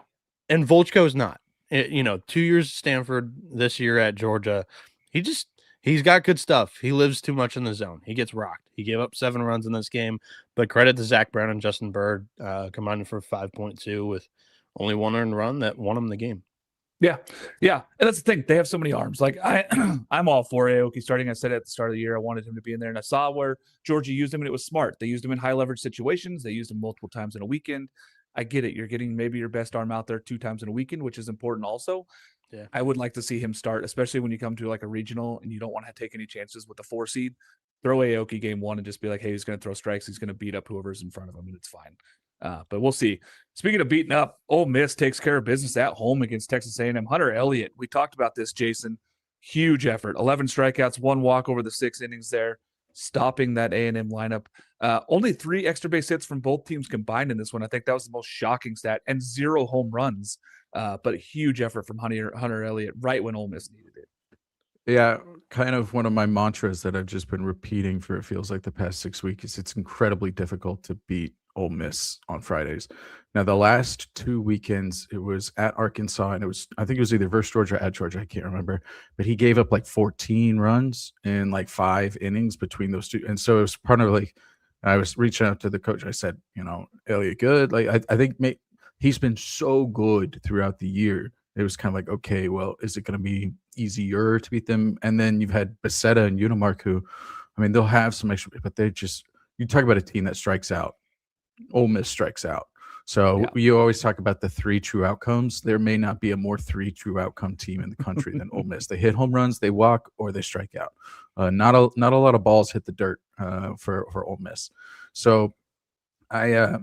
And Volchko's not. 2 years at Stanford, this year at Georgia. He's got good stuff. He lives too much in the zone. He gets rocked. He gave up 7 runs in this game, but credit to Zach Brown and Justin Bird combining for 5.2 with only 1 earned run that won him the game. Yeah. And that's the thing. They have so many arms. Like I'm all for Aoki starting. I said at the start of the year, I wanted him to be in there, and I saw where Georgia used him, and it was smart. They used him in high leverage situations. They used him multiple times in a weekend. I get it. You're getting maybe your best arm out there 2 times in a weekend, which is important also. Yeah. I would like to see him start, especially when you come to like a regional and you don't want to take any chances with the 4 seed. Throw Aoki game 1 and just be like, hey, he's going to throw strikes. He's going to beat up whoever's in front of him, and it's fine. But we'll see. Speaking of beating up, Ole Miss takes care of business at home against Texas A&M. Hunter Elliott, we talked about this, Jason. Huge effort. 11 strikeouts, 1 walk over the 6 innings there, stopping that A&M lineup. Only 3 extra base hits from both teams combined in this one. I think that was the most shocking stat, and 0 home runs. But a huge effort from Hunter Elliott right when Ole Miss needed it. Yeah, kind of one of my mantras that I've just been repeating for, it feels like, the past 6 weeks is it's incredibly difficult to beat Ole Miss on Fridays. Now, the last 2 weekends, it was at Arkansas, and I think it was either versus Georgia or at Georgia, I can't remember, but he gave up like 14 runs in like 5 innings between those 2. And so it was part of like, I was reaching out to the coach. I said, Elliott good. Like, I think he's been so good throughout the year. It was kind of like, okay, well, is it going to be easier to beat them? And then you've had Becerra and Unimark, who, I mean, they'll have some extra, but you talk about a team that strikes out. Ole Miss strikes out. So Yeah. you always talk about the 3 true outcomes. There may not be a more 3 true outcome team in the country than Ole Miss. They hit home runs, they walk, or they strike out. Not a lot of balls hit the dirt for Ole Miss. So I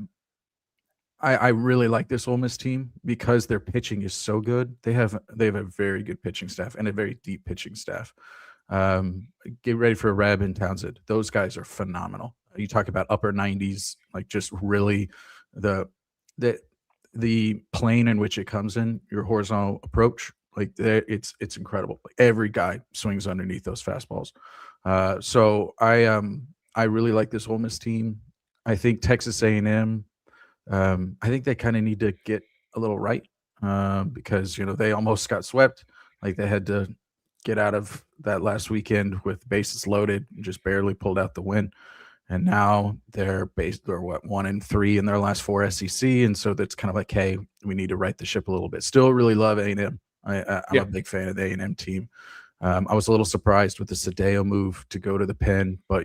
really like this Ole Miss team because their pitching is so good. They have a very good pitching staff and a very deep pitching staff. Get ready for Reb and Townsend. Those guys are phenomenal. You talk about upper 90s, like just really the plane in which it comes in, your horizontal approach, like it's incredible. Like every guy swings underneath those fastballs. So I really like this Ole Miss team. I think Texas A&M. I think they kind of need to get a little right because they almost got swept. Like they had to get out of that last weekend with bases loaded and just barely pulled out the win. And now they're 1-3 in their last 4 SEC, and so that's kind of like, hey, we need to right the ship a little bit. Still really love A&M. I'm a big fan of the A&M team. I was a little surprised with the Sadeo move to go to the Pen, but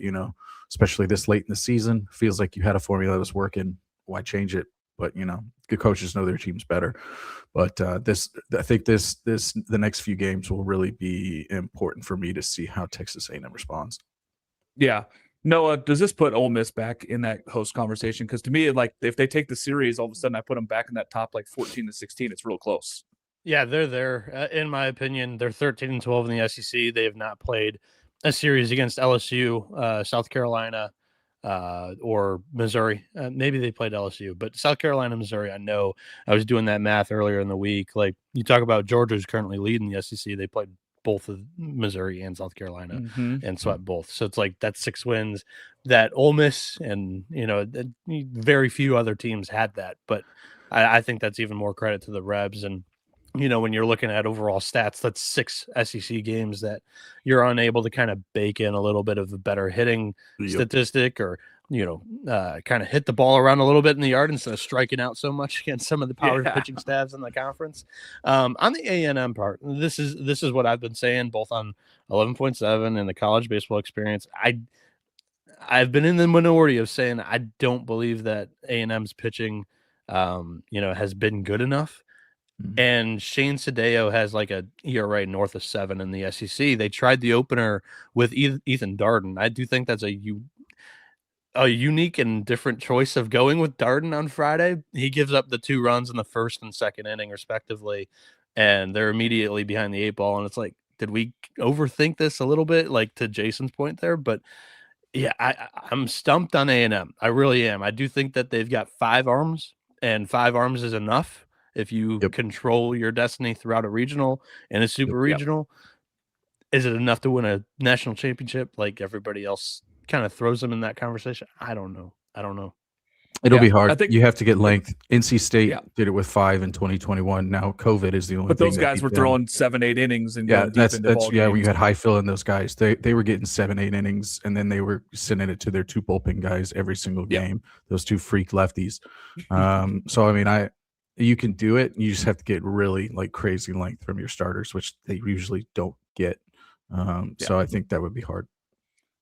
especially this late in the season, feels like you had a formula that was working. Why change it? But good coaches know their teams better. But I think the next few games will really be important for me to see how Texas A&M responds. Yeah. Noah, does this put Ole Miss back in that host conversation? Because to me, like if they take the series, all of a sudden I put them back in that top like 14-16. It's real close. Yeah, they're there. In my opinion, they're 13-12 in the SEC. They have not played a series against LSU, South Carolina, or Missouri. Maybe they played LSU, but South Carolina, Missouri, I know. I was doing that math earlier in the week. Like you talk about Georgia, who's currently leading the SEC. They played both of Missouri and South Carolina and swept both. So it's like that's 6 wins that Ole Miss and, very few other teams had that. But I think that's even more credit to the Rebs. And, when you're looking at overall stats, that's 6 SEC games that you're unable to kind of bake in a little bit of a better hitting statistic or, kind of hit the ball around a little bit in the yard instead of striking out so much against some of the power pitching staffs in the conference. On the A&M part, this is what I've been saying both on 11.7 and the college baseball experience. I've been in the minority of saying I don't believe that A&M's pitching, has been good enough. And Shane Sadeo has like a ERA north of 7 in the SEC. They tried the opener with Ethan Darden. I do think that's a unique and different choice of going with Darden on Friday. He gives up the 2 runs in the first and second inning, respectively, and they're immediately behind the 8 ball. And it's like, did we overthink this a little bit? Like to Jason's point there, but yeah, I'm stumped on A&M. I really am. I do think that they've got 5 arms, and 5 arms is enough. If you control your destiny throughout a regional and a super regional, is it enough to win a national championship like everybody else kind of throws them in that conversation? I don't know. It'll be hard. I think you have to get length. NC State did it with 5 in 2021. Now COVID is the only. But those guys were throwing 7-8 innings and that's when you had Highfill and those guys. They were getting 7-8 innings and then they were sending it to their 2 bullpen guys every single game. Those 2 freak lefties. So I mean, you can do it. You just have to get really like crazy length from your starters, which they usually don't get. So I think that would be hard.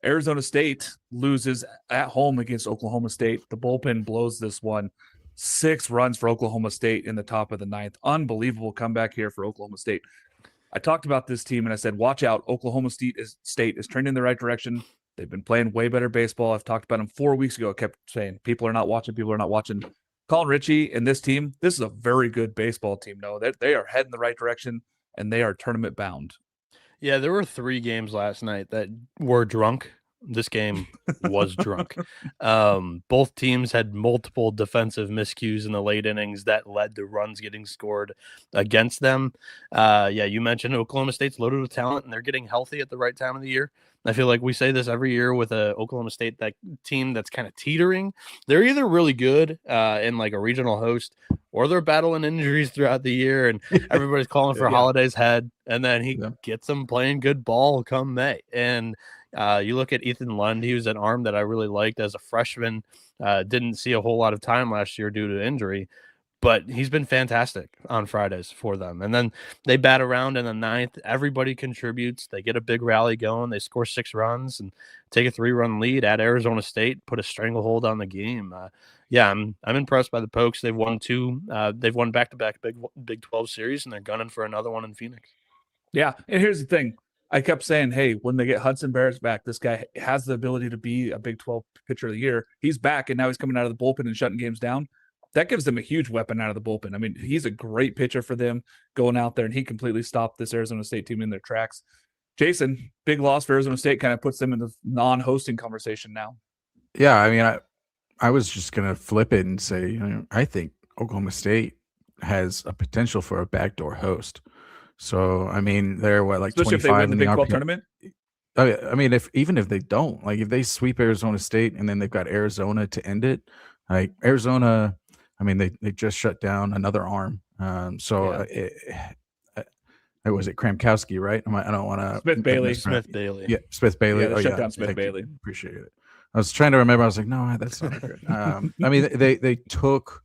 Arizona State loses at home against Oklahoma State. The bullpen blows this one. 6 runs for Oklahoma State in the top of the 9th. Unbelievable comeback here for Oklahoma State. I talked about this team and I said, watch out. Oklahoma State is trending in the right direction. They've been playing way better baseball. I've talked about them 4 weeks ago. I kept saying, people are not watching. Colin Ritchie and this team, this is a very good baseball team. No, they are heading the right direction and they are tournament bound. Yeah, there were 3 games last night that were drunk. This game was drunk. Both teams had multiple defensive miscues in the late innings that led to runs getting scored against them. You mentioned Oklahoma State's loaded with talent and they're getting healthy at the right time of the year. I feel like we say this every year with a Oklahoma State that team that's kind of teetering. They're either really good in like a regional host or they're battling injuries throughout the year and everybody's calling for Holiday's head. And then he gets them playing good ball come May. And you look at Ethan Lund, he was an arm that I really liked as a freshman. Didn't see a whole lot of time last year due to injury, but he's been fantastic on Fridays for them. And then they bat around in the 9th. Everybody contributes. They get a big rally going. They score 6 runs and take a 3-run lead at Arizona State, put a stranglehold on the game. yeah, I'm impressed by the Pokes. They've won two. They've won back-to-back Big 12 series, and they're gunning for another one in Phoenix. Yeah, and here's the thing. I kept saying, hey, when they get Hudson Barrett's back, this guy has the ability to be a Big 12 pitcher of the year. He's back, and now he's coming out of the bullpen and shutting games down. That gives them a huge weapon out of the bullpen. I mean, he's a great pitcher for them going out there, and he completely stopped this Arizona State team in their tracks. Jason, big loss for Arizona State, kind of puts them in the non-hosting conversation now. Yeah, I mean, I was just gonna flip it and say, I think Oklahoma State has a potential for a backdoor host. So I mean, they're like especially 25 if they win in the the Big 12 RPI. tournament. I mean, even if they don't, like if they sweep Arizona State and then they've got Arizona to end it, like Arizona, I mean, they just shut down another arm. So it was it Kramkowski, right? I don't want to Smith Bailey. Smith Bailey. Yeah, Smith Bailey. Yeah, they shut down Smith Bailey. Appreciate it. I was trying to remember. I was like, no, that's not good. I mean, they took,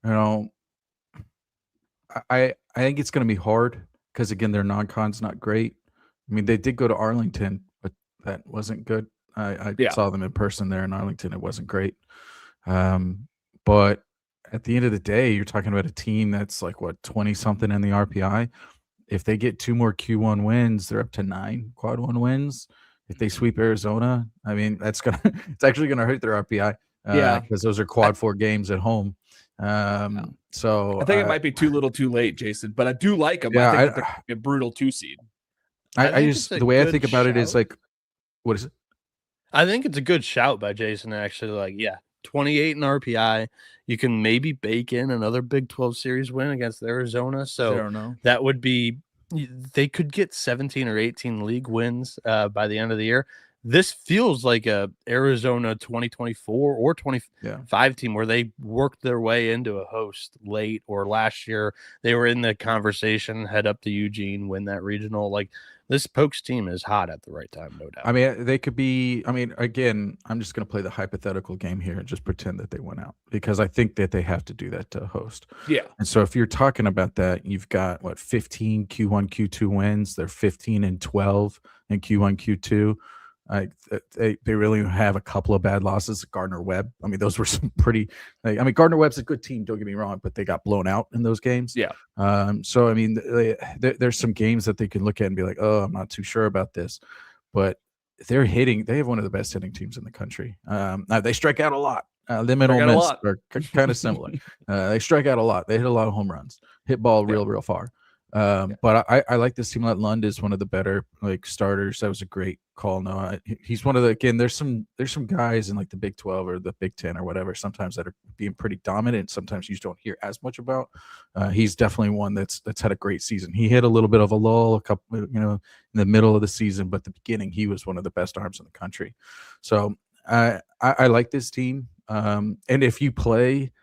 I think it's going to be hard because again, their non-con's not great. I mean, they did go to Arlington, but that wasn't good. I saw them in person there in Arlington. It wasn't great. But at the end of the day, you're talking about a team that's like 20 something in the RPI. If they get 2 more Q1 wins, they're up to 9 quad 1 wins. If they sweep Arizona, I mean, it's actually gonna hurt their RPI. Because those are quad 4 games at home. So I think it might be too little, too late, Jason. But I do like them. Yeah, I think they're a brutal 2 seed. I just the way I think about it is like, what is it? I think it's a good shout by Jason. Actually, 28 in RPI. You can maybe bake in another Big 12 series win against Arizona. So that would be, they could get 17 or 18 league wins by the end of the year. This feels like a Arizona 2024 or 25 team where they worked their way into a host late, or last year they were in the conversation, head up to Eugene, win that regional. Like, this Pokes team is hot at the right time, no doubt. I mean, they could be. I mean, again, I'm just going to play the hypothetical game here and just pretend that they went out, because I think that they have to do that to host. Yeah. And so if you're talking about that, you've got 15 Q1, Q2 wins. They're 15 and 12 in Q1, Q2. They really have a couple of bad losses. Gardner Webb. I mean, those were some pretty. Gardner Webb's a good team. Don't get me wrong, but they got blown out in those games. Yeah. So I mean, there's some games that they can look at and be like, oh, I'm not too sure about this, but they're hitting. They have one of the best hitting teams in the country. Now they strike out a lot. Them and Ole Miss are kind of similar. They strike out a lot. They hit a lot of home runs. Hit ball real far. But I like this team. Lund is one of the better starters. That was a great call. No, he's one of the, again, there's some guys in the Big 12 or the Big 10 or whatever, sometimes that are being pretty dominant. Sometimes you just don't hear as much about. He's definitely one that's had a great season. He hit a little bit of a lull a couple, in the middle of the season, but the beginning, he was one of the best arms in the country. So I like this team. And if you play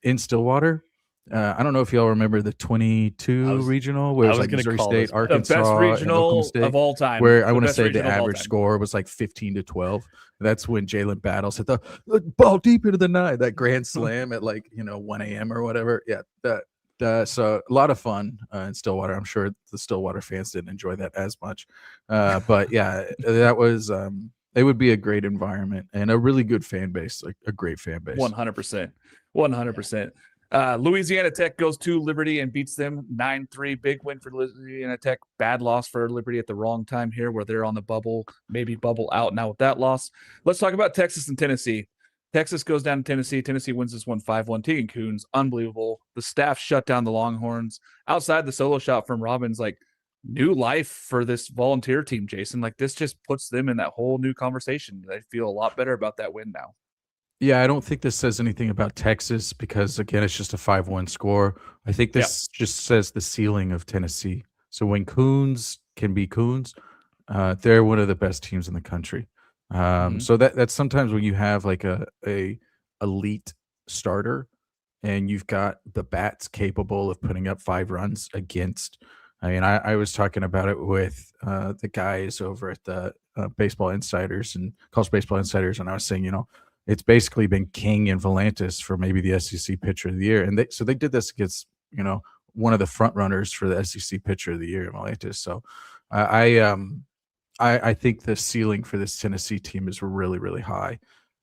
in Stillwater, I don't know if y'all remember the 22 regional, where it was Missouri State, Arkansas, the best regional of all time. Where I want to say the average score was 15-12. That's when Jalen Battles hit the ball deep into the night, that grand slam at 1 a.m. or whatever. Yeah, so a lot of fun in Stillwater. I'm sure the Stillwater fans didn't enjoy that as much, but yeah, that was. It would be a great environment and a really good fan base, a great fan base. 100%. Louisiana Tech goes to Liberty and beats them 9-3. Big win for Louisiana Tech. Bad loss for Liberty at the wrong time here, where they're on the bubble, maybe bubble out now with that loss. Let's talk about Texas and Tennessee. Texas goes down to Tennessee. Tennessee wins this one 5-1. Tegan Kuhn's unbelievable. The staff shut down the Longhorns. Outside the solo shot from Robbins, new life for this volunteer team, Jason. This just puts them in that whole new conversation. They feel a lot better about that win now. Yeah, I don't think this says anything about Texas because, again, it's just a 5-1 score. I think this just says the ceiling of Tennessee. So when Coons can be Coons, they're one of the best teams in the country. So that's sometimes when you have a elite starter and you've got the bats capable of putting up 5 runs against. I mean, I was talking about it with the guys over at the Baseball Insiders and College Baseball Insiders, and I was saying, it's basically been King and Volantis for maybe the SEC Pitcher of the Year, and they did this against one of the front runners for the SEC Pitcher of the Year, Volantis. So I think the ceiling for this Tennessee team is really, really high.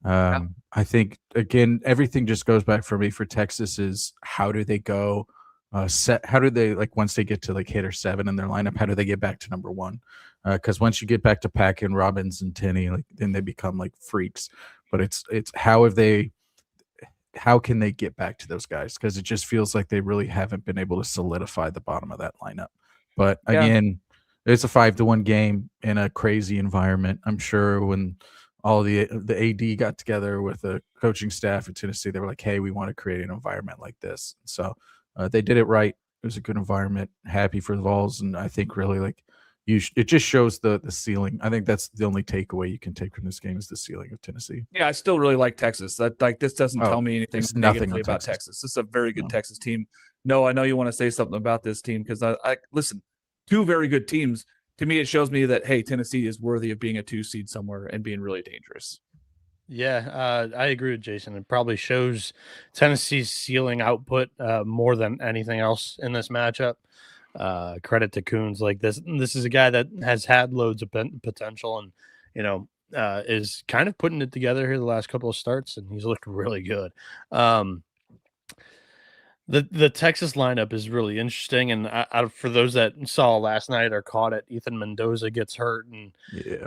I think again, everything just goes back for me for Texas is how do they go how do they like once they get to like hit or 7 in their lineup, how do they get back to number 1? Because once you get back to Packin, Robbins, and Tenney, like then they become like freaks. But it's how can they get back to those guys? Because it just feels like they really haven't been able to solidify the bottom of that lineup. But again, it's a 5-1 game in a crazy environment. I'm sure when all the AD got together with the coaching staff at Tennessee, they were like, "Hey, we want to create an environment like this." So they did it right. It was a good environment. Happy for the Vols, and I think really like it just shows the ceiling. I think that's the only takeaway you can take from this game is the ceiling of Tennessee. Yeah, I still really like Texas. That like this doesn't tell me anything negatively about Texas. This is a very good Texas team. No, I know you want to say something about this team because I listen, 2 very good teams. To me, it shows me that hey, Tennessee is worthy of being a 2 seed somewhere and being really dangerous. Yeah, I agree with Jason. It probably shows Tennessee's ceiling output more than anything else in this matchup. Credit to Coons. Like this is a guy that has had loads of potential and, is kind of putting it together here the last couple of starts, and he's looked really good. The Texas lineup is really interesting, and for those that saw last night or caught it, Ethan Mendoza gets hurt, and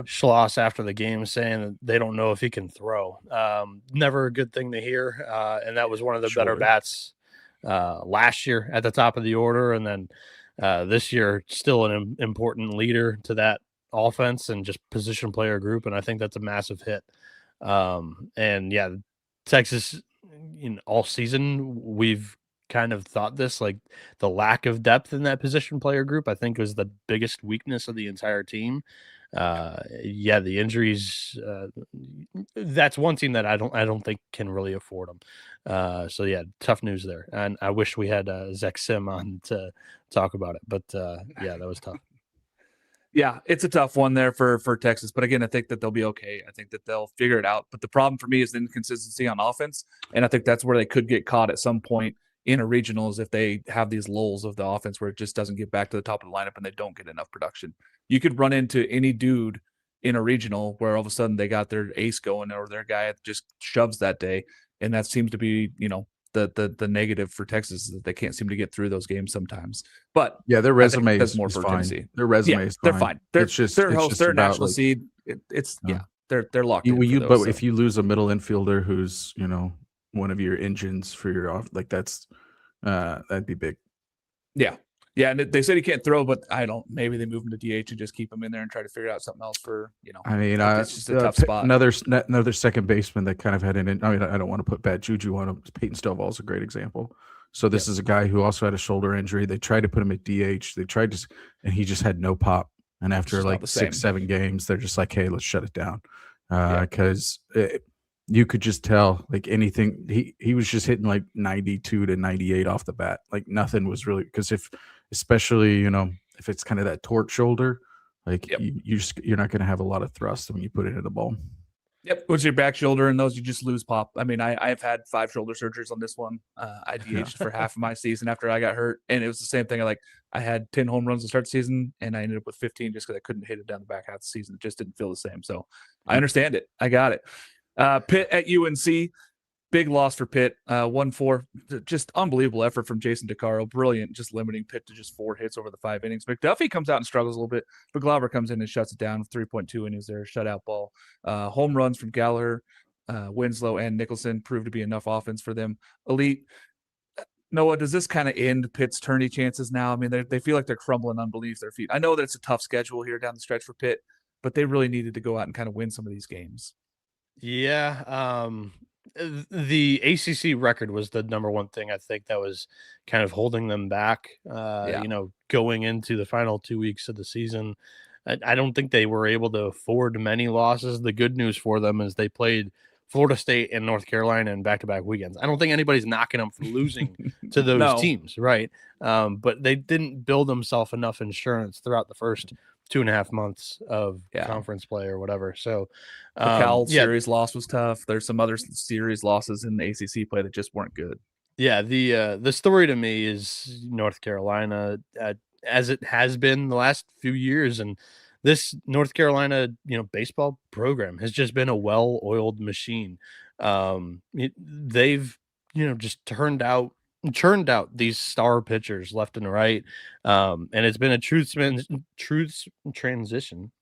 Schloss after the game saying that they don't know if he can throw. Never a good thing to hear, and that was one of the better bats last year at the top of the order, and then this year still an important leader to that offense and just position player group, and I think that's a massive hit. And yeah, Texas all season we've kind of thought this, like the lack of depth in that position player group, I think was the biggest weakness of the entire team. The injuries, that's one team that I don't think can really afford them. So yeah, tough news there. And I wish we had Zach Sim on to talk about it, but yeah, that was tough. Yeah, it's a tough one there for Texas. But again, I think that they'll be okay. I think that they'll figure it out. But the problem for me is the inconsistency on offense. And I think that's where they could get caught at some point in a regionals if they have these lulls of the offense where it just doesn't get back to the top of the lineup and they don't get enough production. You could run into any dude in a regional where all of a sudden they got their ace going or their guy just shoves that day. And that seems to be, the negative for Texas is that they can't seem to get through those games sometimes. But yeah, their resume is more for fine. Tennessee. Their resume is fine. They're fine. They're national seed. They're locked in. But if you lose a middle infielder who's one of your engines for your off, like that'd be big. Yeah, and they said he can't throw, but maybe they move him to DH and just keep him in there and try to figure out something else for I mean, it's just a tough spot. Another second baseman that kind of had an. I mean, I don't want to put bad juju on him. Peyton Stovall is a great example. So this is a guy who also had a shoulder injury. They tried to put him at DH. They tried to, and he just had no pop. And after like 6-7 games, they're just like, hey, let's shut it down, because. You could just tell like anything he was just hitting like 92 to 98 off the bat. Like nothing was really because especially if it's kind of that torque shoulder, like you're not going to have a lot of thrust when you put it in the ball. Yep, with your back shoulder and those you just lose pop. I mean, I've had 5 shoulder surgeries on this one. I DH'd for half of my season after I got hurt, and it was the same thing. I had 10 home runs to start the season, and I ended up with 15 just because I couldn't hit it down the back half of the season. It just didn't feel the same. So I understand it. I got it. Pitt at UNC, big loss for Pitt. 1-4, just unbelievable effort from Jason DeCaro. Brilliant, just limiting Pitt to just 4 hits over the 5 innings. McDuffie comes out and struggles a little bit, but Glauber comes in and shuts it down with 3.2 innings there, shutout ball. Home runs from Gallagher, Winslow, and Nicholson proved to be enough offense for them. Elite. Noah, does this kind of end Pitt's tourney chances now? I mean, they feel like they're crumbling underneath their feet. I know that it's a tough schedule here down the stretch for Pitt, but they really needed to go out and kind of win some of these games. Yeah, the ACC record was the number one thing I think that was kind of holding them back. Going into the final 2 weeks of the season, I don't think they were able to afford many losses. The good news for them is they played Florida State and North Carolina in back-to-back weekends. I don't think anybody's knocking them for losing to those teams, right? But they didn't build themselves enough insurance throughout the first 2.5 months of conference play or whatever. So the Cal series loss was tough. There's some other series losses in the ACC play that just weren't good. Yeah, the story to me is North Carolina, as it has been the last few years, and this North Carolina, baseball program has just been a well-oiled machine. They've, just churned out these star pitchers left and right. And it's been a transition.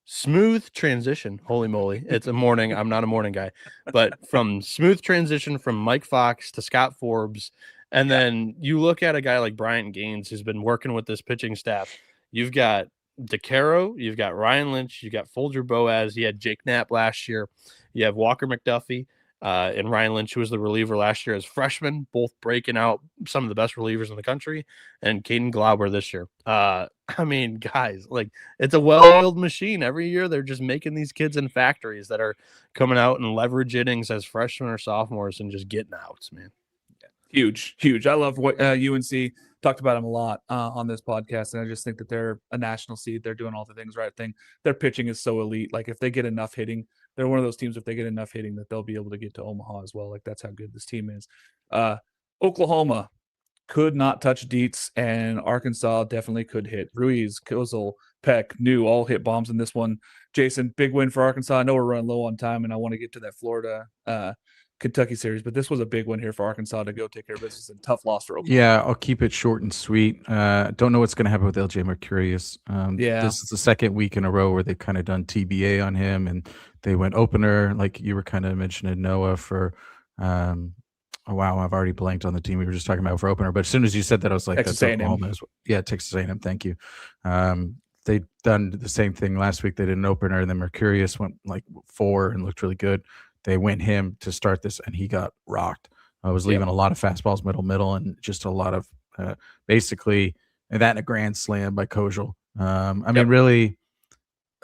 Smooth transition. Holy moly. It's a morning. I'm not a morning guy, but from smooth transition from Mike Fox to Scott Forbes. And then you look at a guy like Bryant Gaines, who's been working with this pitching staff. You've got DeCaro, you've got Ryan Lynch, you got Folger Boaz, you had Jake Knapp last year, you have Walker McDuffie, and Ryan Lynch, who was the reliever last year as freshman, both breaking out some of the best relievers in the country, and Caden Glauber this year. I mean, guys, like, it's a well-oiled machine. Every year they're just making these kids in factories that are coming out and leverage innings as freshmen or sophomores and just getting outs, man. Huge. I love what UNC talked about them a lot on this podcast, and I just think that they're a national seed. They're doing all the things right thing. Their pitching is so elite. Like, if they get enough hitting, they're one of those teams. If they get enough hitting, that they'll be able to get to Omaha as well. Like, that's how good this team is. Oklahoma could not touch Dietz, and Arkansas definitely could hit. Ruiz, Kozel, Peck, New all hit bombs in this one. Jason, big win for Arkansas. I know we're running low on time, and I want to get to that Florida Kentucky series, but this was a big one here for Arkansas to go take care of business, and tough loss for Oklahoma. Yeah, I'll keep it short and sweet. Don't know what's going to happen with LJ Mercurius. This is the second week in a row where they've kind of done TBA on him, and they went opener, like you were kind of mentioning Noah for. Oh, wow, I've already blanked on the team we were just talking about for opener. But as soon as you said that, I was like, Texas that's A&M. Oklahoma. Yeah, Texas A&M. Thank you. They've done the same thing last week. They did an opener, and then Mercurius went like 4 and looked really good. They went him to start this, and he got rocked. I was leaving a lot of fastballs, middle, and just a lot of basically that and a grand slam by Kozel. I mean, really,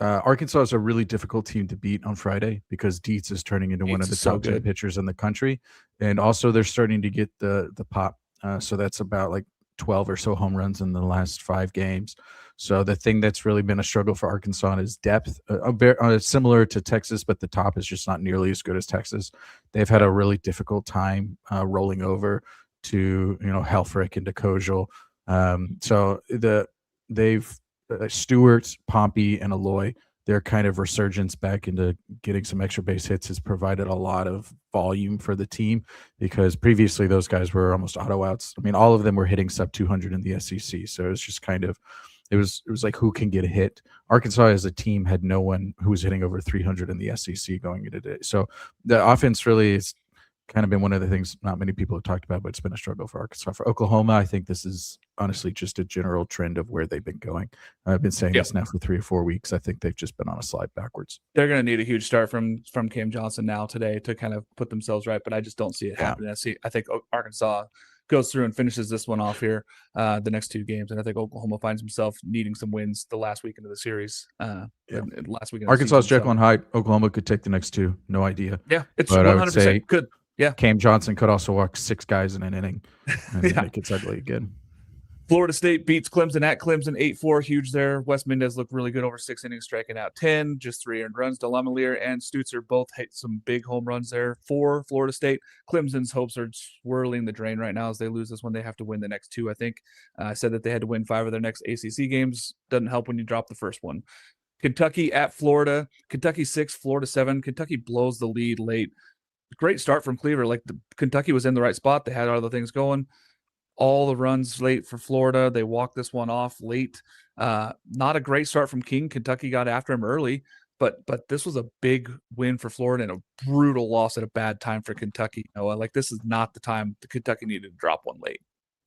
Arkansas is a really difficult team to beat on Friday because Dietz is turning into one of the top 10 pitchers in the country. And also they're starting to get the pop. So that's about like 12 or so home runs in the last 5 games. So the thing that's really been a struggle for Arkansas is depth, similar to Texas, but the top is just not nearly as good as Texas. They've had a really difficult time rolling over to, Helfrich and to Kozel. So they've Stewart, Pompey, and Aloy, their kind of resurgence back into getting some extra base hits has provided a lot of volume for the team because previously those guys were almost auto outs. I mean, all of them were hitting sub 200 in the SEC. So it was just kind of, it was like who can get a hit. Arkansas as a team had no one who was hitting over 300 in the SEC going into today. So the offense really is kind of been one of the things not many people have talked about, but it's been a struggle for Arkansas. For Oklahoma, I think this is honestly just a general trend of where they've been going. I've been saying this now for 3 or 4 weeks. I think they've just been on a slide backwards. They're going to need a huge start from Cam Johnson now today to kind of put themselves right, but I just don't see it happening. I think Arkansas goes through and finishes this one off here the next 2 games, and I think Oklahoma finds himself needing some wins the last week into the series. Last week, Arkansas's Jekyll and Hyde. Oklahoma could take the next 2. No idea. Yeah, it's but 100% good. Yeah, Cam Johnson could also walk 6 guys in an inning and make it ugly again. Florida State beats Clemson at Clemson 8-4. Huge there. Wes Mendez looked really good over 6 innings, striking out 10, just 3 earned runs. Delamelier and Stutzer both hit some big home runs there for Florida State. Clemson's hopes are swirling the drain right now as they lose this one. They have to win the next 2, I think. I said that they had to win 5 of their next ACC games. Doesn't help when you drop the first one. Kentucky at Florida. Kentucky 6, Florida 7. Kentucky blows the lead late. Great start from Cleaver. Like, Kentucky was in the right spot. They had other things going. All the runs late for Florida. They walked this one off late. Not a great start from King. Kentucky got after him early, but this was a big win for Florida and a brutal loss at a bad time for Kentucky. Noah, like, this is not the time the Kentucky needed to drop one late.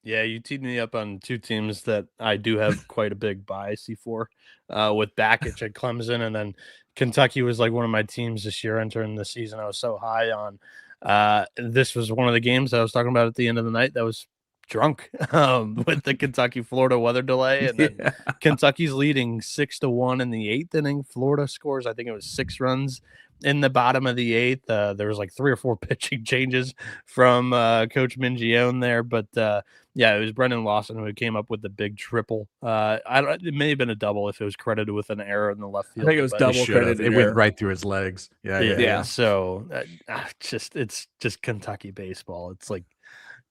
Yeah, you teed me up on 2 teams that I do have quite a big bias for, with Bakich at Clemson, and then Kentucky was like one of my teams this year entering the season I was so high on. This was one of the games I was talking about at the end of the night that was drunk with the Kentucky-Florida weather delay, and then Kentucky's leading 6-1 in the 8th inning. Florida scores, I think it was 6 runs in the bottom of the 8th. There was like 3 or 4 pitching changes from Coach Mingione there, but it was Brendan Lawson who came up with the big triple. It may have been a double if it was credited with an error in the left field. I think it was double credited. It went right through his legs. Yeah. So it's just Kentucky baseball. It's like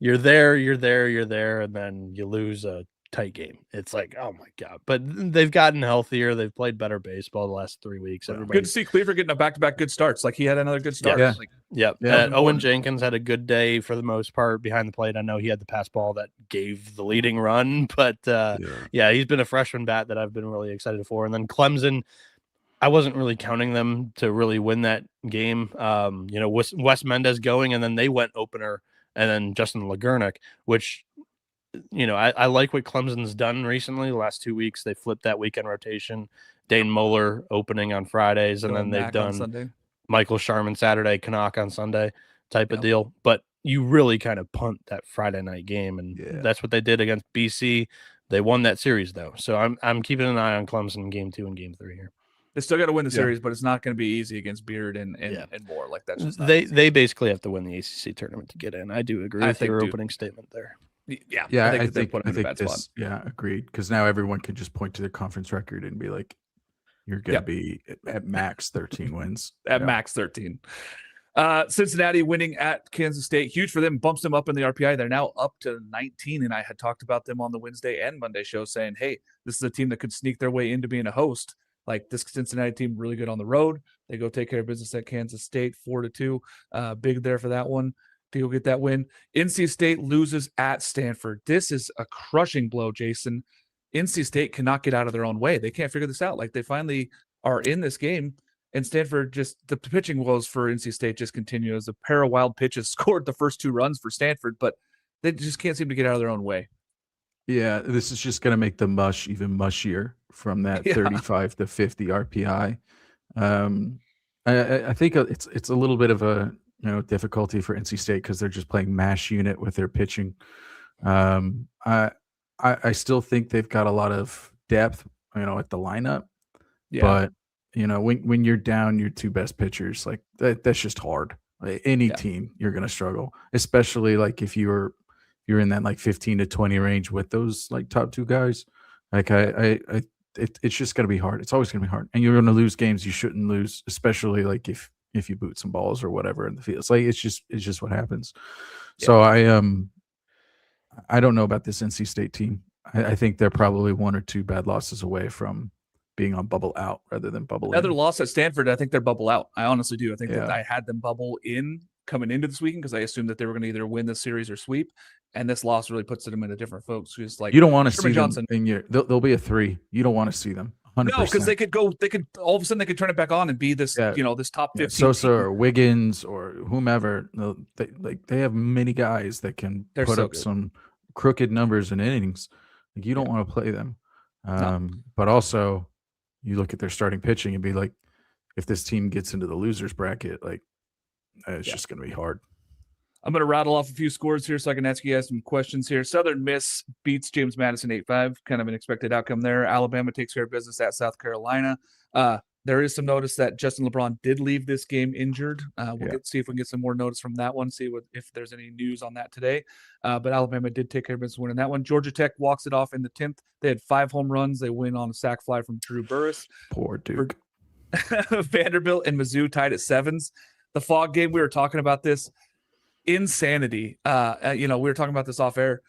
you're there, and then you lose a tight game. It's like, oh my God. But they've gotten healthier. They've played better baseball the last 3 weeks. Good to see Cleaver getting a back-to-back good starts. Like he had another good start. Yeah. Like, Yep. Yeah. Owen Jenkins had a good day for the most part behind the plate. I know he had the pass ball that gave the leading run, but yeah, he's been a freshman bat that I've been really excited for. And then Clemson, I wasn't really counting them to really win that game. Wes Mendez going, and then they went opener, and then Justin Lagernick, which, I like what Clemson's done recently. The last 2 weeks, they flipped that weekend rotation. Dane Moeller opening on Fridays, and then they've done Michael Sharman Saturday, Canuck on Sunday type of deal. But you really kind of punt that Friday night game, and that's what they did against BC. They won that series, though. So I'm keeping an eye on Clemson in game 2 and game 3 here. They still got to win the series, but it's not going to be easy against Beard and more. Like that's just they basically have to win the ACC tournament to get in. I do agree with your opening statement there. Yeah, I think put them in a bad spot. Yeah, agreed. Because now everyone can just point to their conference record and be like, "You're going to be at max 13 wins." At max 13. Cincinnati winning at Kansas State, huge for them. Bumps them up in the RPI. They're now up to 19, and I had talked about them on the Wednesday and Monday show, saying, "Hey, this is a team that could sneak their way into being a host." Like this Cincinnati team, really good on the road. They go take care of business at Kansas State, 4-2. Big there for that one to go get that win. NC State loses at Stanford. This is a crushing blow, Jason. NC State cannot get out of their own way. They can't figure this out. Like they finally are in this game, and Stanford the pitching woes for NC State just continue as a pair of wild pitches scored the first 2 runs for Stanford, but they just can't seem to get out of their own way. Yeah, this is just going to make the mush even mushier from that 35 to 50 RPI. I think it's a little bit of a difficulty for NC State because they're just playing mash unit with their pitching. I still think they've got a lot of depth, at the lineup. Yeah. But when you're down your 2 best pitchers, like that's just hard. Like, any team, you're going to struggle, especially like if you're in that like 15 to 20 range with those like top 2 guys. Like it's just going to be hard. It's always going to be hard, and you're going to lose games you shouldn't lose, especially like if you boot some balls or whatever in the field. It's like it's just what happens. Yeah. So I don't know about this NC State team. I think they're probably 1 or 2 bad losses away from being on bubble out rather than bubble in. Another loss at Stanford, I think they're bubble out. I honestly do. I think that I had them bubble in coming into this weekend because I assumed that they were going to either win the series or sweep, and this loss really puts them in a different folks. Just like you don't want to see Johnson them they'll be a 3. You don't want to see them. 100%. No, because they could all of a sudden they could turn it back on and be this this top 15 Sosa or Wiggins or whomever. They have many guys that can put up some crooked numbers in innings. Like you don't want to play them. But also you look at their starting pitching and be like, if this team gets into the losers bracket, like it's just going to be hard. I'm going to rattle off a few scores here so I can ask you guys some questions here. Southern Miss beats James Madison 8-5. Kind of an expected outcome there. Alabama takes care of business at South Carolina. There is some notice that Justin LeBron did leave this game injured. We'll see if we can get some more notice from that one, if there's any news on that today. But Alabama did take care of business winning that one. Georgia Tech walks it off in the 10th. They had 5 home runs. They win on a sac fly from Drew Burress. Poor Duke. Vanderbilt and Mizzou tied at 7s. The Fog game, we were talking about this. Insanity. We were talking about this off air.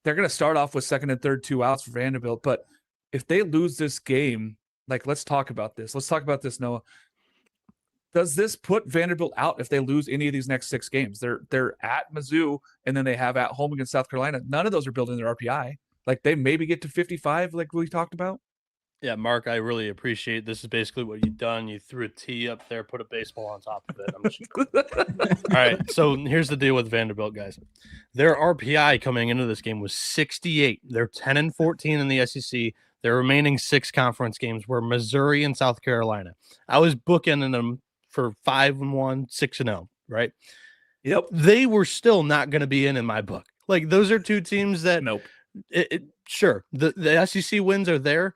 They're going to start off with 2nd and 3rd 2 outs for Vanderbilt, but if they lose this game, like let's talk about this. Let's talk about this, Noah. Does this put Vanderbilt out if they lose any of these next 6 games? They're at Mizzou and then they have at home against South Carolina. None of those are building their RPI. Like they maybe get to 55, like we talked about. Yeah, Mark, I really appreciate this. Is basically what you've done. You threw a tee up there, put a baseball on top of it. All right, so here's the deal with Vanderbilt, guys. Their RPI coming into this game was 68. They're 10-14 in the SEC. Their remaining 6 conference games were Missouri and South Carolina. I was bookending them for 5-1, 6-0, right? Yep. They were still not going to be in my book. Like those are 2 teams that sure, the SEC wins are there.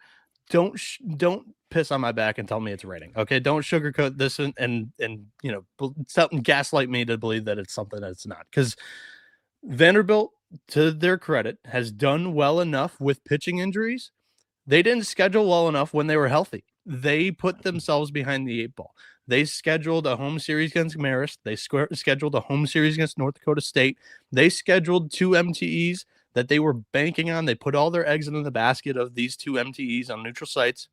Don't piss on my back and tell me it's raining. Okay, don't sugarcoat this and gaslight me to believe that it's something that it's not. Because Vanderbilt, to their credit, has done well enough with pitching injuries. They didn't schedule well enough when they were healthy. They put themselves behind the 8 ball. They scheduled a home series against Marist. They scheduled a home series against North Dakota State. They scheduled 2 MTEs. that they were banking on. They put all their eggs into the basket of these 2 MTEs on neutral sites.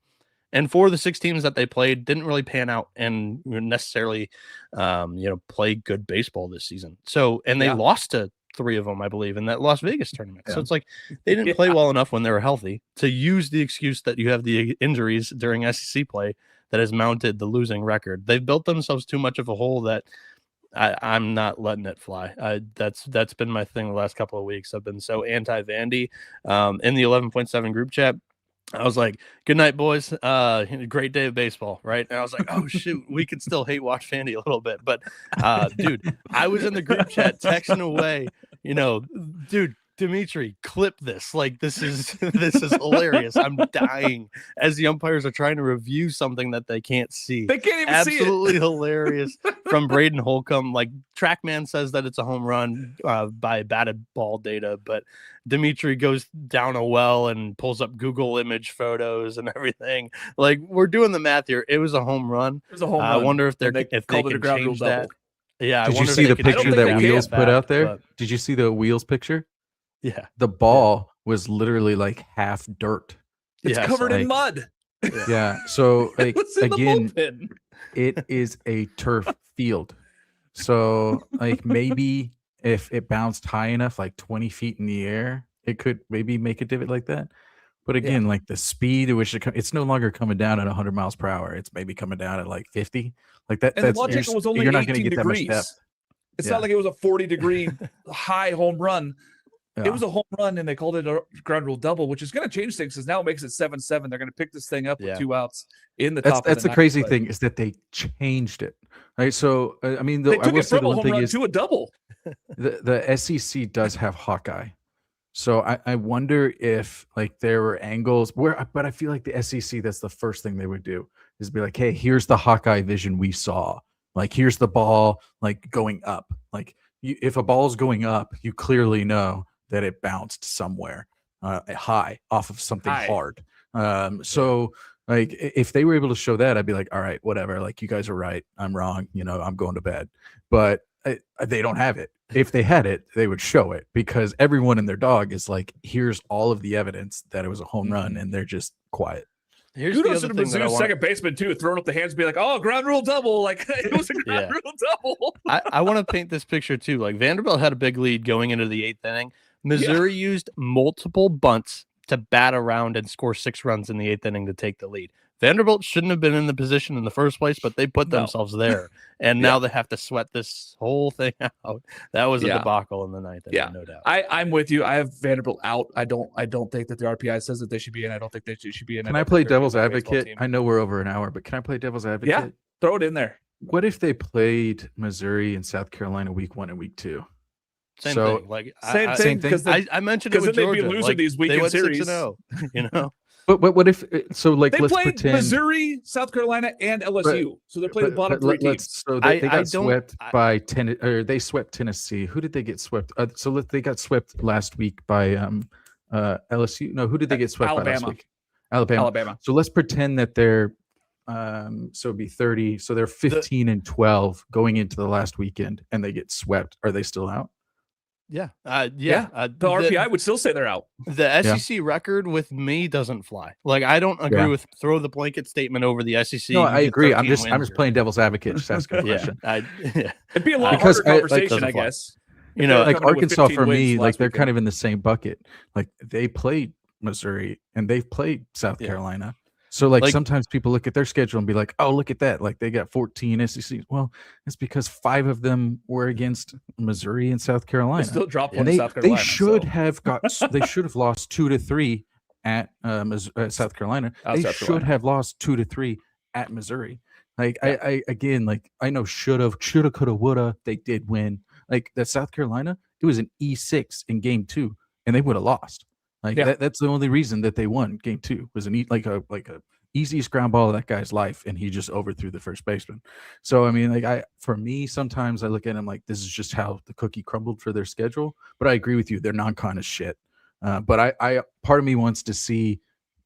And 4 of the 6 teams that they played didn't really pan out and necessarily, play good baseball this season. So, and they lost to 3 of them, I believe, in that Las Vegas tournament. So it's like they didn't play well enough when they were healthy to use the excuse that you have the injuries during SEC play that has mounted the losing record. They've built themselves too much of a hole that I'm not letting it fly. That's been my thing the last couple of weeks. I've been so anti-Vandy in the 11.7 group chat. I was like, good night, boys. Great day of baseball, right? And I was like, oh, shoot, we could still hate watch Vandy a little bit. But, dude, I was in the group chat texting away, dude, Dimitri, clip this. Like, this is hilarious. I'm dying as the umpires are trying to review something that they can't see. They can't even see it. Absolutely hilarious from Braden Holcomb. Like, TrackMan says that it's a home run by batted ball data, but Dimitri goes down a well and pulls up Google image photos and everything. Like, we're doing the math here. It was a home run. It was a home run. I wonder if They they called it a can ground rule change that. double. Yeah. Did you see the picture that Wheels put out there? But, Did you see the Wheels picture? yeah. The ball was literally like half dirt. It's Yeah, covered so, in mud. Yeah. So like What's in again, the bullpen? it is a turf field. So like maybe if it bounced high enough, like 20 feet in the air, it could maybe make a divot like that. But again, like the speed at which it's no longer coming down at 100 miles per hour. It's maybe coming down at like 50. Like that. And That's the logical was only you're not 18 going to get that much degrees. depth. It's Yeah. not like it was a 40-degree high home run. Yeah. It was a home run, and they called it a ground rule double, which is going to change things because now it makes it 7-7. They're going to pick this thing up with 2 outs in the top. That's of the crazy thing is that they changed it. Right. So I mean, They I took will it say from the a one home thing run is to a double. the SEC does have Hawkeye. So I wonder if like there were angles but I feel like the SEC, that's the first thing they would do is be like, hey, here's the Hawkeye vision we saw. Like, here's the ball like going up. Like if a ball's going up, you clearly know that it bounced somewhere high off of something hard. So like if they were able to show that, I'd be like, all right, whatever. Like, you guys are right. I'm wrong. I'm going to bed. But they don't have it. If they had it, they would show it because everyone and their dog is like, here's all of the evidence that it was a home run, and they're just quiet. Here's Kudos the to other thing that I Mizzou's second baseman too, throwing up the hands, and be like, "Oh, ground rule double!" Like it was a ground rule double. I want to paint this picture too. Like, Vanderbilt had a big lead going into the 8th inning. Missouri used multiple bunts to bat around and score 6 runs in the 8th inning to take the lead. Vanderbilt shouldn't have been in the position in the first place, but they put themselves there, and now they have to sweat this whole thing out. That was a debacle in the 9th inning, no doubt. I'm with you. I have Vanderbilt out. I don't think that the RPI says that they should be in. I don't think they should be in. Can I play devil's advocate? I know we're over an hour, but can I play devil's advocate? Yeah, throw it in there. What if they played Missouri and South Carolina week 1 and week 2? Same thing. Like same thing. Because I mentioned it with they'd Georgia. be losing these weekend series. 6-0, But what if so? Like, they let's played pretend Missouri, South Carolina, and LSU. So they played the bottom 3 teams. So they got swept by they swept Tennessee. Who did they get swept? They got swept last week by LSU. No, who did they get swept by last week? Alabama. So let's pretend that they're so it'd be 30. So they're 15-12 going into the last weekend, and they get swept. Are they still out? The RPI would still say they're out. The SEC record with me doesn't fly. Like, I don't agree with throw the blanket statement over the SEC. No, I agree. I'm just playing devil's advocate. Just asking a question. It'd be a lot harder conversation, I guess. Like Arkansas for me, like they're kind of in the same bucket. Like, they played Missouri and they've played South Carolina. So like sometimes people look at their schedule and be like, oh, look at that. Like, they got 14 SEC. Well, it's because 5 of them were against Missouri and South Carolina. They still dropped one to South Carolina. They should have they should have lost 2-3 at South Carolina. They should have lost 2-3 at Missouri. Like, I again, like, I know shoulda, coulda, woulda. They did win. Like, that South Carolina, it was an E6 in game 2, and they would have lost. Like, that's the only reason that they won game 2 was a easiest ground ball of that guy's life, and he just overthrew the first baseman. So I mean, like, for me, sometimes I look at him like this is just how the cookie crumbled for their schedule. But I agree with you, their non-con is shit. But I part of me wants to see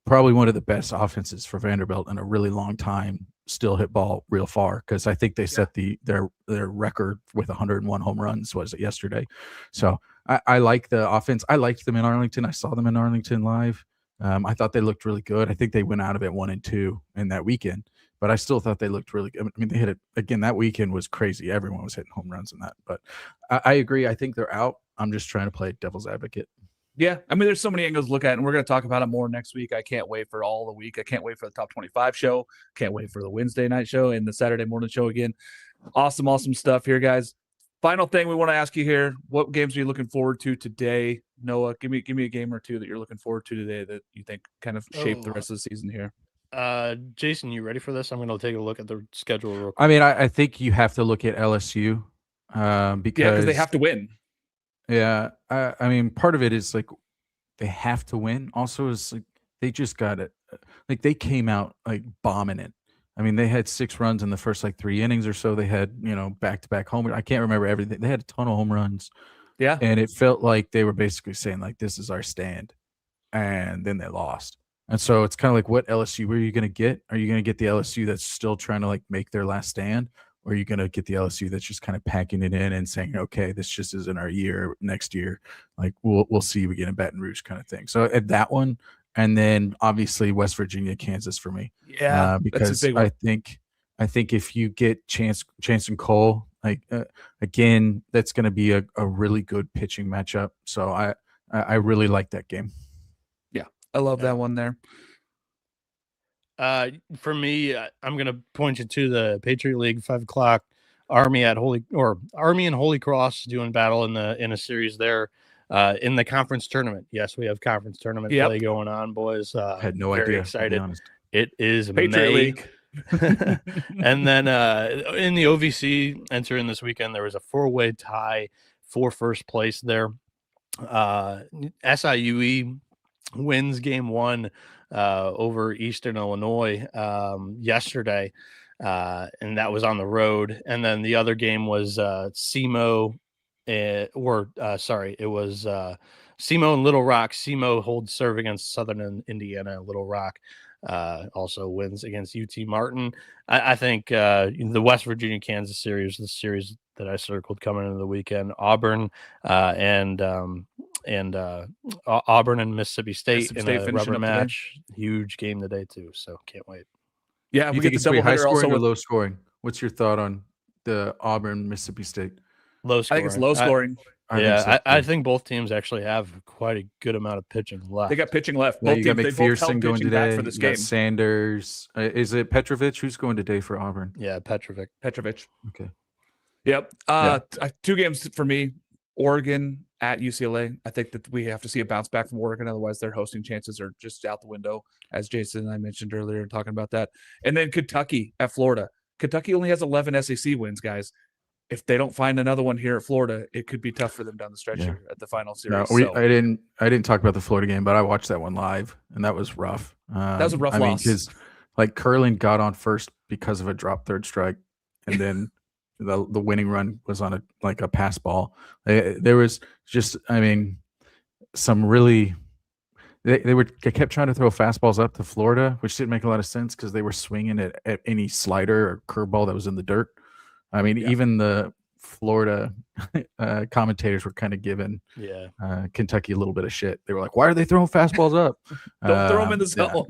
probably one of the best offenses for Vanderbilt in a really long time still hit ball real far, because I think they set their record with 101 home runs, was it yesterday? So I like the offense. I liked them in Arlington. I saw them in Arlington live. I thought they looked really good. I think they went out of it 1-2 in that weekend, but I still thought they looked really good. I mean, they hit it again. That weekend was crazy. Everyone was hitting home runs in that. But I agree. I think they're out. I'm just trying to play devil's advocate. Yeah, I mean, there's so many angles to look at, and we're going to talk about it more next week. I can't wait for all the week. I can't wait for the top 25 show. Can't wait for the Wednesday night show and the Saturday morning show again. Awesome stuff here, guys. Final thing we want to ask you here: what games are you looking forward to today, Noah? Give me a game or two that you're looking forward to today that you think kind of shape the rest of the season here. Jason, you ready for this? I'm going to take a look at the schedule real quick. I mean, I think you have to look at LSU because they have to win. Yeah, I mean, part of it is like they have to win. Also, is like they just got it. Like they came out like bombing it. I mean, they had 6 runs in the first like 3 innings or so. They had back-to-back home. I can't remember everything. They had a ton of home runs. Yeah, and it felt like they were basically saying like, "This is our stand," and then they lost. And so it's kind of like, what LSU are you going to get? Are you going to get the LSU that's still trying to like make their last stand? Or are you going to get the LSU that's just kind of packing it in and saying, okay, this just isn't our year. Next year, like we'll see you again in Baton Rouge kind of thing. So at that one, and then obviously West Virginia, Kansas for me. Yeah, because I think if you get Chance and Cole, like again, that's going to be a really good pitching matchup. So I really like that game. Yeah, I love that one there. For me, I'm going to point you to the Patriot League 5:00 Army and Holy Cross doing battle in a series there in the conference tournament. Yes, we have conference tournament play going on, boys. I had no very idea. Excited. It is Patriot League. And then in the OVC entering this weekend, there was a 4-way tie for first place there. SIUE wins game 1 over Eastern Illinois yesterday, and that was on the road. And then the other game was SEMO, it was SEMO and Little Rock. SEMO holds serve against Southern Indiana. Little Rock also wins against UT Martin. I think the West Virginia Kansas series, the series that I circled coming into the weekend, Auburn and Auburn and Mississippi State in a rubber match. Huge game today too, so can't wait. Yeah, we get the double high scoring or low scoring. What's your thought on the Auburn Mississippi State? Low scoring. I think it's low scoring. I think both teams actually have quite a good amount of pitching left. They got pitching left. Both teams, got McPherson going today. For this game. Sanders. Is it Petrovic? Who's going today for Auburn? Yeah, Petrovic. Okay. Yep. 2 games for me. Oregon at UCLA. I think that we have to see a bounce back from Oregon. Otherwise, their hosting chances are just out the window, as Jason and I mentioned earlier, talking about that. And then Kentucky at Florida. Kentucky only has 11 SEC wins, guys. If they don't find another one here at Florida, it could be tough for them down the stretch here at the final series. No, I didn't talk about the Florida game, but I watched that one live, and that was rough. That was a rough loss. I mean, because like Curlin got on first because of a drop third strike, and then the winning run was on a pass ball. There was just, I mean, some really. They kept trying to throw fastballs up to Florida, which didn't make a lot of sense because they were swinging at any slider or curveball that was in the dirt. I mean, even the Florida commentators were kind of giving Kentucky a little bit of shit. They were like, "Why are they throwing fastballs up? Don't throw them in the zone."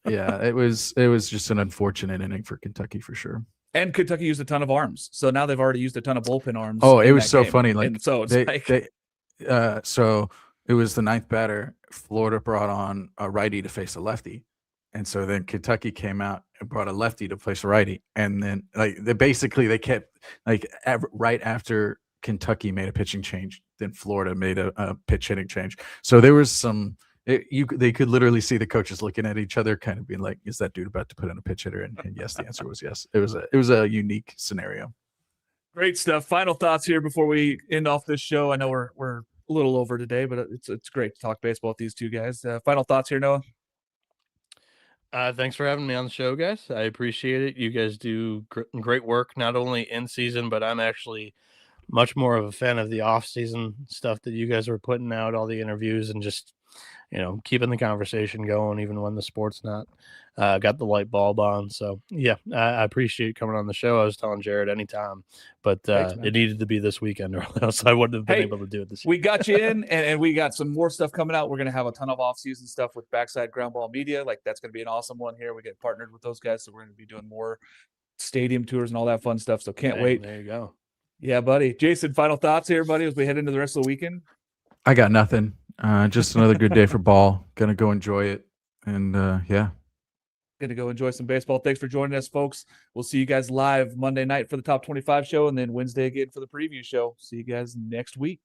It was just an unfortunate inning for Kentucky for sure. And Kentucky used a ton of arms, so now they've already used a ton of bullpen arms. Oh, it was so funny. Like, and so it's so it was the 9th batter. Florida brought on a righty to face a lefty. And so then Kentucky came out and brought a lefty to face a righty. And then they kept right after Kentucky made a pitching change, then Florida made a pitch hitting change. So there was they could literally see the coaches looking at each other, kind of being like, is that dude about to put in a pitch hitter? And yes, the answer was yes. It was a unique scenario. Great stuff. Final thoughts here before we end off this show. I know we're a little over today, but it's great to talk baseball with these two guys. Final thoughts here, Noah? Thanks for having me on the show, guys. I appreciate it. You guys do great work, not only in season, but I'm actually much more of a fan of the off-season stuff that you guys were putting out, all the interviews, and just keeping the conversation going, even when the sport's not got the light bulb on. So yeah, I appreciate coming on the show. I was telling Jared anytime, but Thanks, man. it needed to be this weekend, or else I wouldn't have been Hey, able to do it this We year. got you in, and we got some more stuff coming out. We're going to have a ton of off-season stuff with Backside Ground Ball Media. Like, that's going to be an awesome one here. We get partnered with those guys, so we're going to be doing more stadium tours and all that fun stuff. So can't wait. There you go. Yeah, buddy. Jason, final thoughts here, buddy, as we head into the rest of the weekend? I got nothing. Just another good day for ball. Gonna go enjoy it. And yeah. Going to go enjoy some baseball. Thanks for joining us, folks. We'll see you guys live Monday night for the Top 25 show, and then Wednesday again for the preview show. See you guys next week.